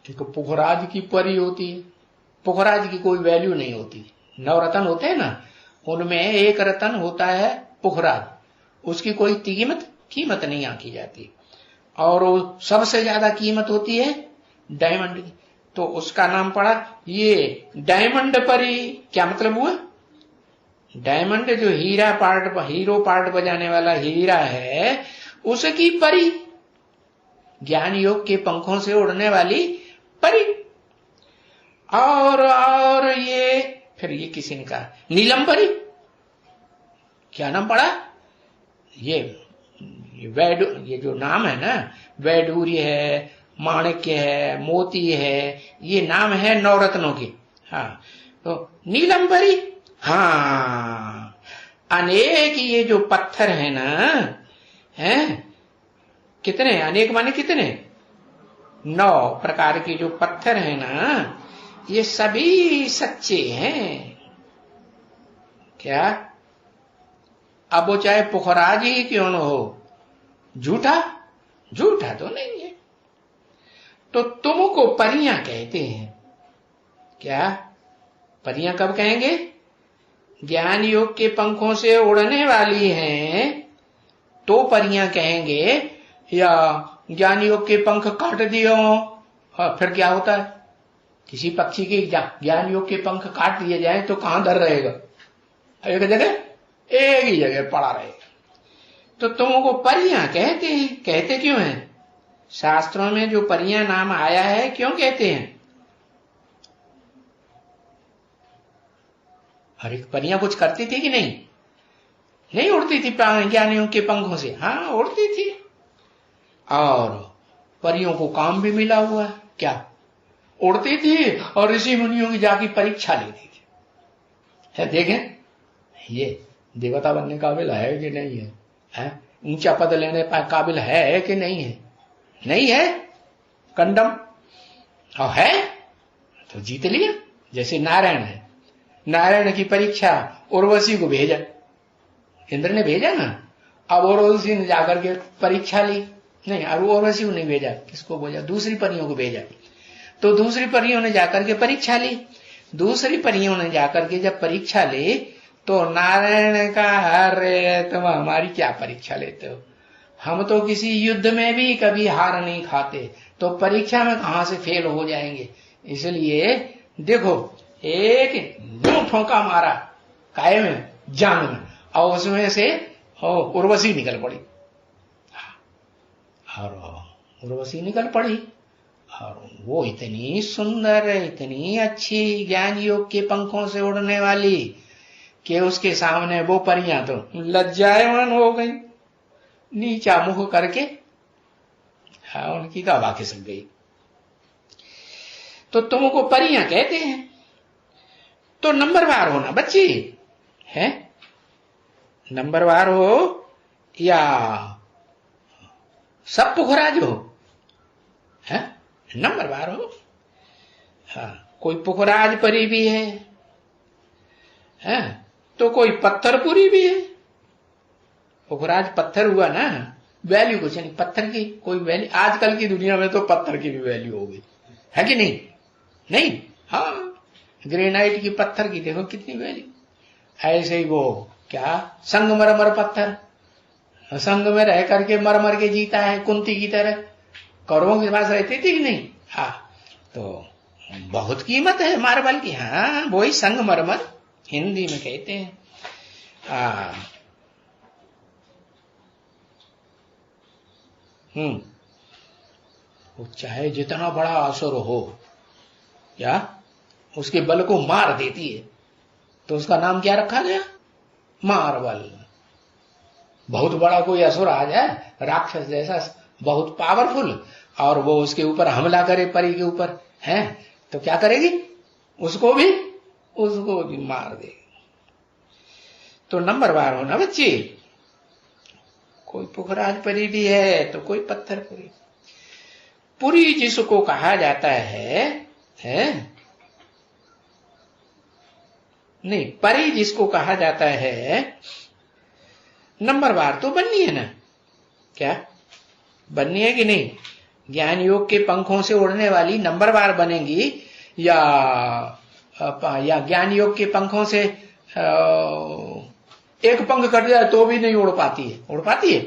देखो पुखराज की परी होती है, पुखराज की कोई वैल्यू नहीं होती। 9 रतन होते हैं ना, उनमें एक रतन होता है पुखराज, उसकी कोई कीमत नहीं आंकी जाती। और सबसे ज्यादा कीमत होती है डायमंड की, तो उसका नाम पड़ा ये डायमंड परी। क्या मतलब हुआ? डायमंड जो हीरो पार्ट बजाने वाला हीरा है, उसकी परी, ज्ञान योग के पंखों से उड़ने वाली परी। और ये फिर ये किसी ने कहा नीलम परी। क्या नाम पड़ा? ये जो नाम है ना, वैडूर्य है, माणिक्य है, मोती है, ये नाम है 9 रत्नों के। हाँ, तो नीलम परी। हाँ, अनेक ये जो पत्थर है ना, हैं कितने? अनेक माने कितने? 9 प्रकार के जो पत्थर है ना, ये सभी सच्चे हैं। क्या? अब वो चाहे पुखराज ही क्यों न हो, झूठा तो नहीं है। तो तुमको परियां कहते हैं। क्या? परियां कब कहेंगे? ज्ञान योग के पंखों से उड़ने वाली हैं तो परियां कहेंगे, या ज्ञान योग के पंख काट दियो फिर क्या होता है? किसी पक्षी के ज्ञान योग के पंख काट दिए जाए तो कहां दर रहेगा? एक ही जगह पड़ा रहेगा। तो तुमको परियां कहते हैं। कहते क्यों हैं? शास्त्रों में जो परियां नाम आया है क्यों कहते हैं? अरे परियां कुछ करती थी कि नहीं? नहीं उड़ती थी ज्ञानियों के पंखों से? हाँ उड़ती थी। और परियों को काम भी मिला हुआ है। क्या? उड़ती थी और ऋषि मुनियों की जाके परीक्षा लेती थी। है देखें ये देवता बनने काबिल है कि नहीं है? ऊंचा पद लेने काबिल है कि नहीं है? नहीं है, कंडम। और है तो जीत लिया। जैसे नारायण है, नारायण की परीक्षा उर्वशी को भेजा, इंद्र ने भेजा ना। अब उर्वशी ने जाकर के परीक्षा ली। नहीं, अब उर्वशी को नहीं भेजा, किसको भेजा? दूसरी परियों को भेजा। तो दूसरी परियों ने जाकर के परीक्षा ली। दूसरी परियों ने जाकर के जब परीक्षा ली तो नारायण ने कहा, अरे तुम हमारी क्या परीक्षा लेते हो? हम तो किसी युद्ध में भी कभी हार नहीं खाते, तो परीक्षा में कहां से फेल हो जाएंगे? इसलिए देखो, एक यूं ठोंका मारा काय में, जांग में, और उसमें से उर्वशी निकल पड़ी। और उर्वशी निकल पड़ी और वो इतनी सुंदर, इतनी अच्छी, ज्ञान योग के पंखों से उड़ने वाली कि उसके सामने वो परियां तो लज्जायमान हो गई, नीचा मुख करके हाँ उनकी तो हवा खिसक गई। तो तुमको परियां कहते हैं तो नंबरवार होना बच्ची है, नंबरवार हो या सब पुखराज हो, है नंबरवार हो। हाँ कोई पुखराज परी भी है तो कोई पत्थरपुरी भी है। पुखराज पत्थर हुआ ना, वैल्यू कुछ नहीं, पत्थर की कोई वैल्यू, आजकल की दुनिया में तो पत्थर की भी वैल्यू हो गई है कि नहीं? नहीं, हाँ ग्रेनाइट की पत्थर की देखो कितनी वैल्यू। ऐसे ही वो क्या संगमरमर पत्थर, संग में रह करके मर मर के जीता है कुंती की तरह, कौरवों के पास रहती थी कि नहीं? हाँ तो बहुत कीमत है मार्बल की। हाँ वही संगमरमर हिंदी में कहते हैं। वो चाहे जितना बड़ा असुर हो या उसके बल को मार देती है, तो उसका नाम क्या रखा गया? मार्बल। बहुत बड़ा कोई असुर आ जाए, राक्षस जैसा बहुत पावरफुल, और वो उसके ऊपर हमला करे परी के ऊपर है, तो क्या करेगी? उसको भी मार देगी। तो नंबरवार होना बच्ची, कोई पुखराज परी भी है तो कोई पत्थर पुरी। पुरी जिसको कहा जाता है नहीं, परी जिसको कहा जाता है, नंबरवार तो बननी है ना, क्या बननी है कि नहीं? ज्ञान योग के पंखों से उड़ने वाली नंबरवार बनेगी या ज्ञान योग के पंखों से एक पंख कट जाए तो भी नहीं उड़ पाती है? उड़ पाती है।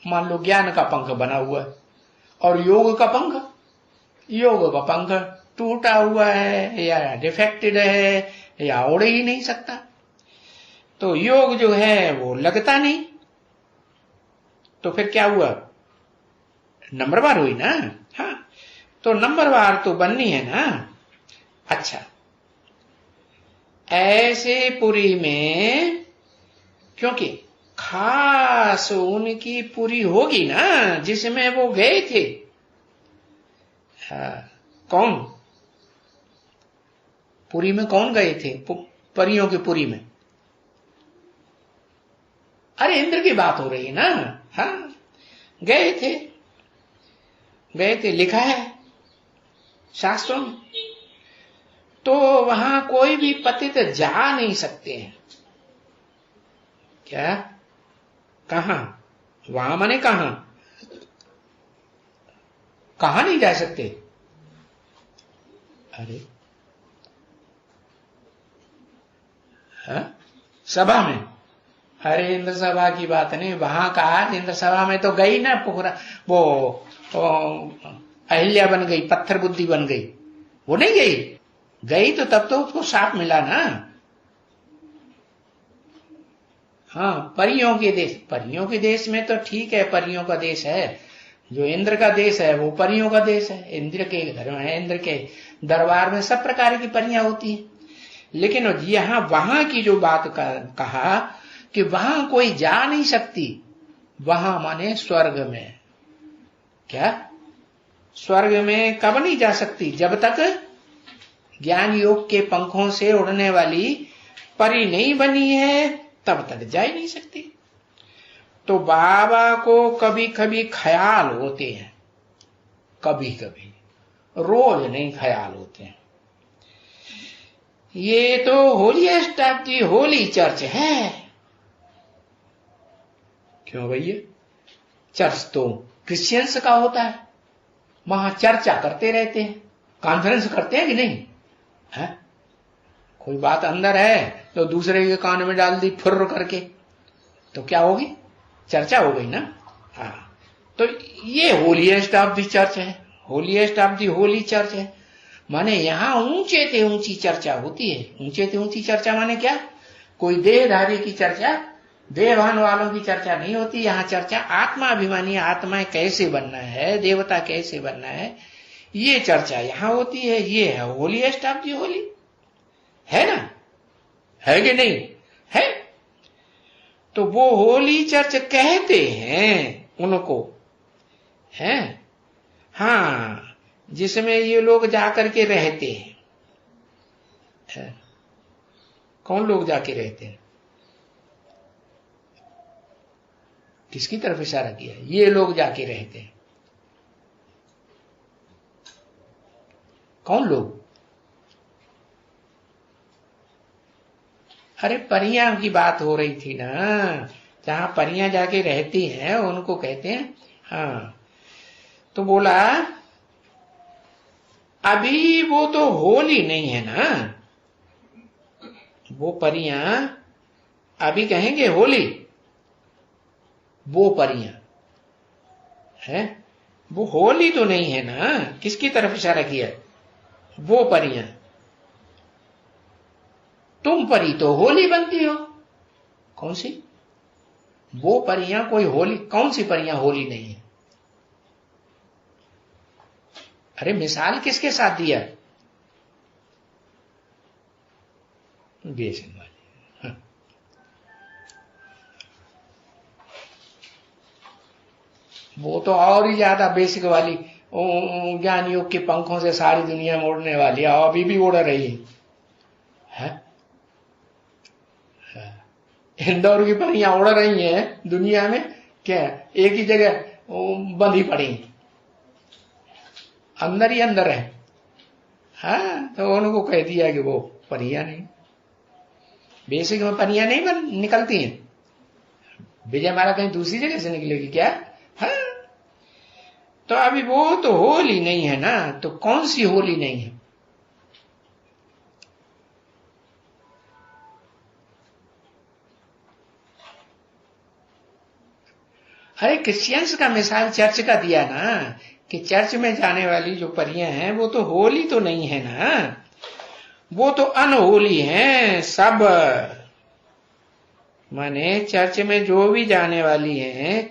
मान लो ज्ञान का पंख बना हुआ है और योग का पंख टूटा हुआ है या डिफेक्टेड है या उड़ ही नहीं सकता, तो योग जो है वो लगता नहीं, तो फिर क्या हुआ? नंबरवार हुई ना। हाँ तो नंबरवार तो बननी है ना। अच्छा, ऐसे पुरी में क्योंकि खास उनकी पुरी होगी ना जिसमें वो गए थे। कौन पुरी में कौन गए थे? परियों की पुरी में? अरे इंद्र की बात हो रही है ना। हाँ गए थे, लिखा है शास्त्रों में। तो वहां कोई भी पतित जा नहीं सकते हैं। क्या? कहां? वहां माने कहां नहीं जा सकते? अरे सभा में? अरे इंद्र सभा की बात नहीं, वहां कहा इंद्र सभा में तो गई ना पुखरा, वो अहिल्या बन गई, पत्थर बुद्धि बन गई, वो नहीं गई तो तब तो उसको शाप मिला ना। हाँ परियों के देश में तो ठीक है, परियों का देश है, जो इंद्र का देश है वो परियों का देश है। इंद्र के घर में, इंद्र के दरबार में सब प्रकार की परियां होती हैं। लेकिन यहां वहां की जो बात कहा कि वहां कोई जा नहीं सकती, वहां माने स्वर्ग में। क्या? स्वर्ग में कब नहीं जा सकती? जब तक ज्ञान योग के पंखों से उड़ने वाली परी नहीं बनी है तब तक जा ही नहीं सकती। तो बाबा को कभी कभी ख्याल होते हैं, कभी कभी, रोज नहीं ख्याल होते हैं। ये तो holiest of the Holi church है। क्यों भैया? चर्च तो क्रिश्चियंस का होता है, वहां चर्चा करते रहते हैं, कॉन्फ्रेंस करते हैं कि नहीं है? कोई बात अंदर है तो दूसरे के कान में डाल दी फुर्र करके, तो क्या होगी? चर्चा हो गई ना। हाँ तो ये होलीएस्ट ऑफ दी चर्च है, holiest of the Holi church है। माने यहां ऊंचे ते ऊंची चर्चा होती है। ऊंचे ते ऊंची चर्चा माने क्या? कोई देहधारी की चर्चा, देहभान वालों की चर्चा नहीं होती। यहाँ चर्चा आत्माभिमानी, आत्मा कैसे बनना है, देवता कैसे बनना है, ये चर्चा यहाँ होती है। ये है होलीएस्ट ऑफ दी होली, है ना? है कि नहीं है? तो वो होली चर्च कहते हैं उनको, हैं? हाँ, जिसमें ये लोग जाकर के रहते हैं। कौन लोग जाके रहते हैं? किसकी तरफ इशारा किया? ये लोग जाके रहते हैं। कौन लोग? अरे परियां की बात हो रही थी ना, जहां परियां जाके रहती हैं उनको कहते हैं। हाँ, तो बोला अभी वो तो होली नहीं है ना, वो परियां अभी कहेंगे होली, वो परियां है, वो होली तो नहीं है ना। किसकी तरफ इशारा किया? वो परियां। तुम परी तो होली बनती हो। कौन सी? वो परियां कोई होली, कौन सी परियां होली नहीं है? अरे मिसाल किसके साथ दिया? बेसन वाली। वो तो और ही ज्यादा बेसिक वाली, ज्ञान योग के पंखों से सारी दुनिया में उड़ने वाली है, अभी भी उड़ रही है। इंदौर की परियां उड़ रही हैं दुनिया में, क्या एक ही जगह बंधी पड़ी, अंदर ही अंदर है। हाँ, तो उनको कह दिया कि वो परियां नहीं, बेसिक में परियां नहीं निकलती हैं। विजय माला कहीं दूसरी जगह से निकलेगी क्या? हाँ, तो अभी वो तो होली नहीं है ना, तो कौन सी होली नहीं है? अरे क्रिश्चियंस का मिसाल चर्च का दिया ना, कि चर्च में जाने वाली जो परियां हैं वो तो होली तो नहीं है ना, वो तो अनहोली हैं सब। माने चर्च में जो भी जाने वाली हैं,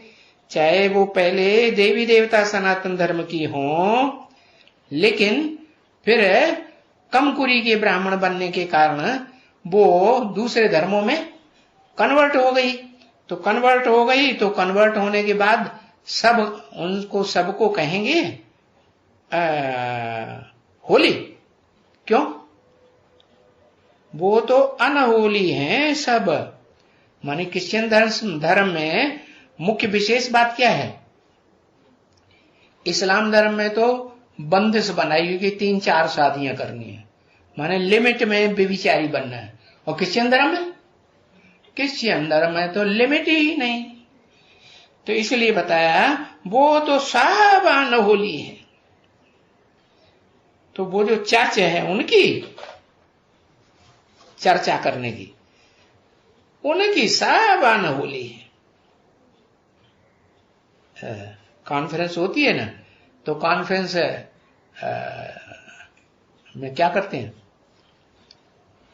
चाहे वो पहले देवी देवता सनातन धर्म की हों, लेकिन फिर कमकुरी के ब्राह्मण बनने के कारण वो दूसरे धर्मों में कन्वर्ट हो गई। तो कन्वर्ट हो गई तो कन्वर्ट होने के बाद सब उनको सबको कहेंगे होली। क्यों? वो तो अनहोली हैं सब। माने क्रिश्चियन धर्म में मुख्य विशेष बात क्या है? इस्लाम धर्म में तो बंदिश बनाई हुई कि 3-4 शादियां करनी है, माने लिमिट में व्यभिचारी बनना है। और क्रिश्चियन धर्म में तो लिमिट ही नहीं। तो इसलिए बताया वो तो सब अनहोली है। तो वो जो चर्च है उनकी चर्चा करने की, उनकी सब अनहोली है। कॉन्फ्रेंस होती है ना, तो कॉन्फ्रेंस में क्या करते हैं?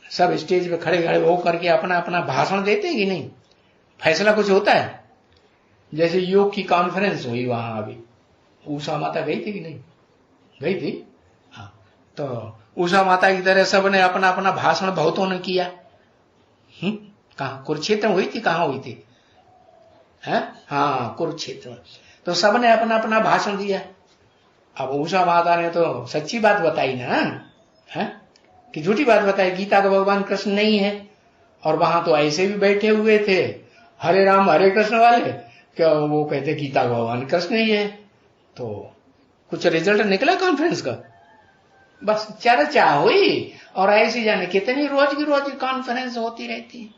सब स्टेज पे खड़े खड़े हो करके अपना अपना भाषण देते हैं कि नहीं? फैसला कुछ होता है। जैसे योग की कॉन्फ्रेंस हुई वहां, अभी उषा माता गई थी कि नहीं गई थी? हाँ, तो उषा माता की तरह सबने अपना अपना भाषण बहुतों ने किया। कहा कुरुक्षेत्र में हुई थी? कहाँ हुई थी? है? हाँ, कुरुक्षेत्र में। तो सबने अपना अपना भाषण दिया। अब उषा माता ने तो सच्ची बात बताई ना, है कि झूठी बात बताई? गीता का भगवान कृष्ण नहीं है, और वहां तो ऐसे भी बैठे हुए थे हरे राम हरे कृष्ण वाले, क्या वो कहते गीता का भगवान कृष्ण ही है। तो कुछ रिजल्ट निकला कॉन्फ्रेंस का? बस चर्चा हुई, और ऐसी जाने कितनी रोज की कॉन्फ्रेंस होती रहती है।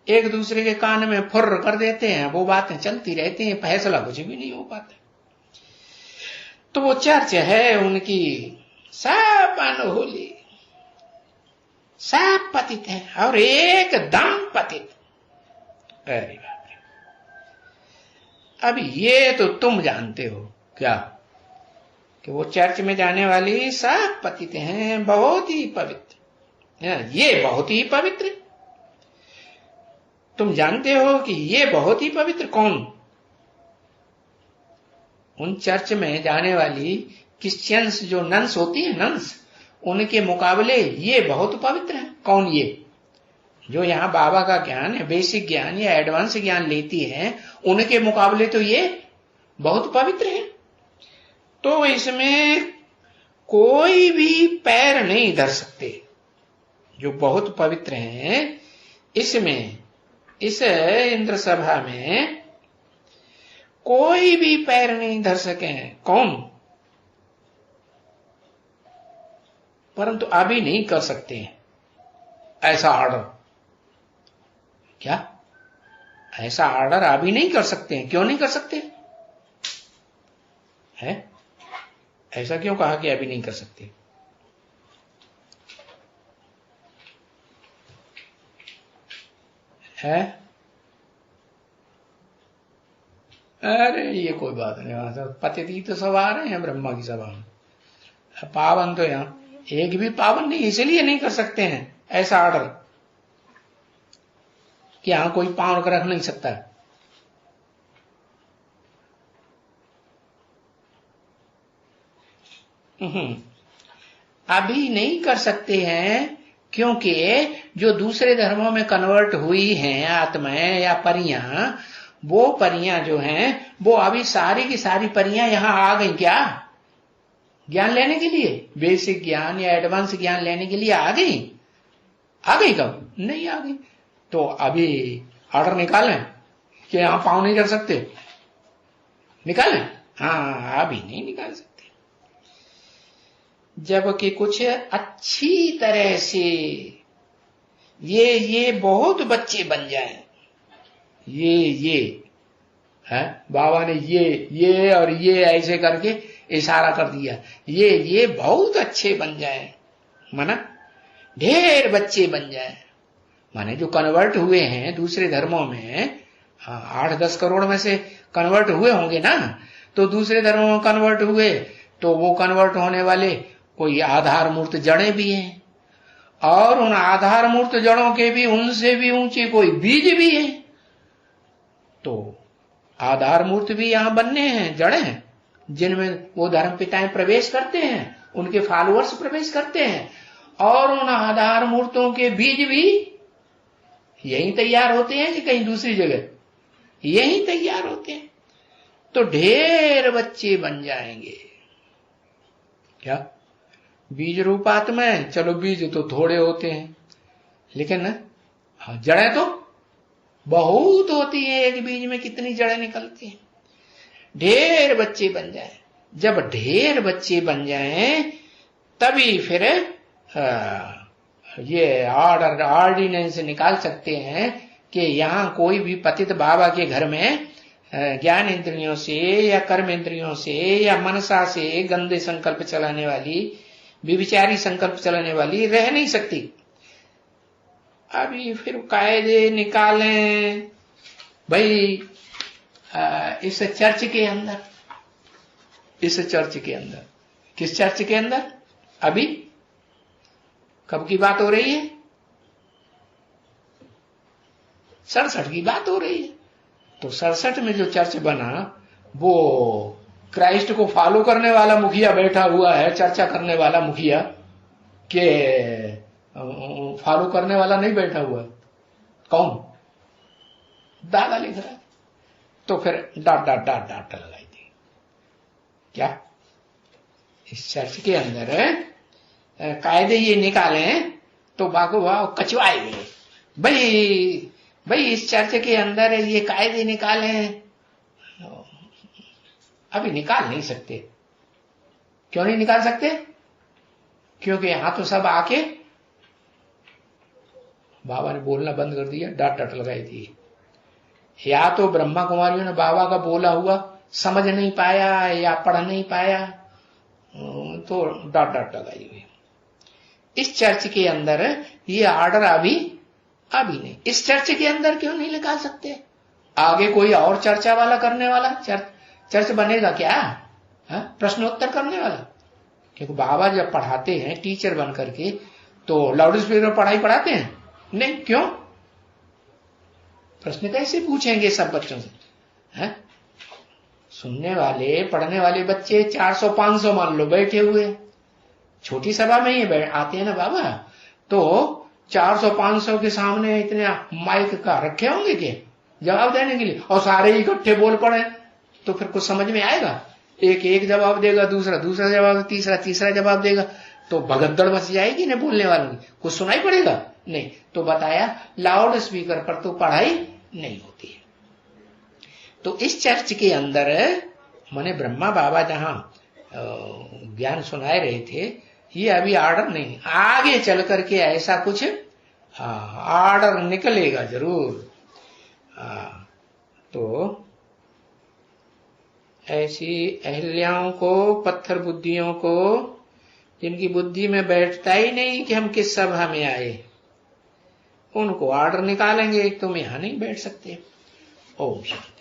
एक दूसरे के कान में फुर्र कर देते हैं, वो बातें चलती रहती हैं, फैसला कुछ भी नहीं हो पाता। तो वो चर्च है उनकी सब अनहोली, सब पतित है, और एकदम पतित। अरे बाप रे! अब ये तो तुम जानते हो क्या कि वो चर्च में जाने वाली सब पतित हैं, बहुत ही पवित्र। ये बहुत ही पवित्र, तुम जानते हो कि ये बहुत ही पवित्र। कौन? उन चर्च में जाने वाली क्रिश्चियंस जो नन्स होती है, नन्स, उनके मुकाबले ये बहुत पवित्र है। कौन? ये जो यहाँ बाबा का ज्ञान है, बेसिक ज्ञान या एडवांस ज्ञान लेती है, उनके मुकाबले तो ये बहुत पवित्र है। तो इसमें कोई भी पैर नहीं धर सकते। जो बहुत पवित्र हैं, इसमें इस इंद्र सभा में कोई भी पैर नहीं धर सके हैं। कौन? परंतु अभी नहीं कर सकते हैं ऐसा ऑर्डर। क्या? ऐसा ऑर्डर अभी नहीं कर सकते हैं? क्यों नहीं कर सकते है? ऐसा क्यों कहा कि अभी नहीं कर सकते? है? अरे ये कोई बात नहीं, वहां से पतिती तो सब आ रहे हैं ब्रह्मा की सभा में। पावन तो यहाँ एक भी पावन नहीं, इसलिए नहीं कर सकते हैं ऐसा ऑर्डर कि यहां कोई पावन रख नहीं सकता है। अभी नहीं कर सकते हैं क्योंकि जो दूसरे धर्मों में कन्वर्ट हुई हैं आत्माएं या परियां, वो परियां जो हैं वो अभी सारी की सारी परियां यहां आ गई। क्या? ज्ञान लेने के लिए, बेसिक ज्ञान या एडवांस ज्ञान लेने के लिए आ गई। आ गई कब? नहीं आ गई। तो अभी ऑर्डर निकालें कि यहां पाँव नहीं कर सकते? निकालें? हाँ, अभी नहीं निकाल सकते। जबकि कुछ अच्छी तरह से ये बहुत बच्चे बन जाएं, ये है बाबा ने ये और ये ऐसे करके इशारा कर दिया, ये बहुत अच्छे बन जाएं, माना ढेर बच्चे बन जाएं। माने जो कन्वर्ट हुए हैं दूसरे धर्मों में, हाँ 8-10 करोड़ में से कन्वर्ट हुए होंगे ना, तो दूसरे धर्मों में कन्वर्ट हुए तो वो कन्वर्ट होने वाले कोई आधार मूर्त जड़ें भी हैं, और उन आधार मूर्त जड़ों के भी उनसे भी ऊंचे कोई बीज भी है। तो आधार मूर्त भी यहां बनने हैं, जड़ें हैं जिनमें वो धर्म पिताएं प्रवेश करते हैं, उनके फॉलोअर्स प्रवेश करते हैं, और उन आधार मूर्तों के बीज भी यहीं तैयार होते हैं कि कहीं दूसरी जगह? यहीं तैयार होते हैं। तो ढेर बच्चे बन जाएंगे। क्या? बीज रूप आत्माएं, चलो बीज तो थोड़े होते हैं, लेकिन जड़ें तो बहुत होती है। एक बीज में कितनी जड़ें निकलती हैं। ढेर बच्चे बन जाएं। जब ढेर बच्चे बन जाएं तभी फिर ये ऑर्डिनेंस निकाल सकते हैं कि यहां कोई भी पतित बाबा के घर में ज्ञान इंद्रियों से या कर्म इंद्रियों से या मनसा से गंदे संकल्प चलाने वाली, विविचारी संकल्प चलाने वाली रह नहीं सकती। अभी फिर कायदे निकालें भाई इस चर्च के अंदर, किस चर्च के अंदर? अभी कब की बात हो रही है? 67 की बात हो रही है। तो 67 में जो चर्च बना वो क्राइस्ट को फॉलो करने वाला मुखिया बैठा हुआ है, चर्चा करने वाला मुखिया के फॉलो करने वाला नहीं बैठा हुआ। कौन? दादा लिख रहा है। तो फिर डाट लगाई थी। क्या? इस चर्च के अंदर कायदे ये निकालें तो बागो कचवाए गए। भाई इस चर्च के अंदर ये कायदे निकालें, अभी निकाल नहीं सकते। क्यों नहीं निकाल सकते? क्योंकि यहां तो सब आके बाबा ने बोलना बंद कर दिया, डांट लगाई थी। या तो ब्रह्मा कुमारियों ने बाबा का बोला हुआ समझ नहीं पाया या पढ़ नहीं पाया, तो डांट लगाई हुई। इस चर्च के अंदर ये ऑर्डर अभी नहीं। इस चर्च के अंदर क्यों नहीं निकाल सकते? आगे कोई और चर्चा वाला करने वाला चर्च बनेगा क्या? प्रश्नोत्तर करने वाला? क्योंकि बाबा जब पढ़ाते हैं टीचर बन करके तो लाउड स्पीकर में पढ़ाई पढ़ाते हैं? नहीं। क्यों? प्रश्न कैसे पूछेंगे सब बच्चों से? सुनने वाले पढ़ने वाले बच्चे 400-500 मान लो बैठे हुए, छोटी सभा में ही आते हैं ना बाबा, तो 400-500 के सामने इतने माइक का रखे होंगे क्या जवाब देने के लिए, और सारे इकट्ठे बोल पड़े तो फिर कुछ समझ में आएगा? एक जवाब देगा, दूसरा जवाब, तीसरा जवाब देगा, तो भगदड़ मच जाएगी ना बोलने वालों की, कुछ सुनाई पड़ेगा नहीं। तो बताया लाउड स्पीकर पर तो पढ़ाई नहीं होती है। तो इस चर्च के अंदर माने ब्रह्मा बाबा जहां ज्ञान सुनाए रहे थे, ये अभी ऑर्डर नहीं, आगे चल करके ऐसा कुछ ऑर्डर निकलेगा जरूर। तो ऐसी अहल्याओं को, पत्थर बुद्धियों को, जिनकी बुद्धि में बैठता ही नहीं कि हम किस सभा में आए, उनको ऑर्डर निकालेंगे, तुम यहां नहीं बैठ सकते। ओम शांति।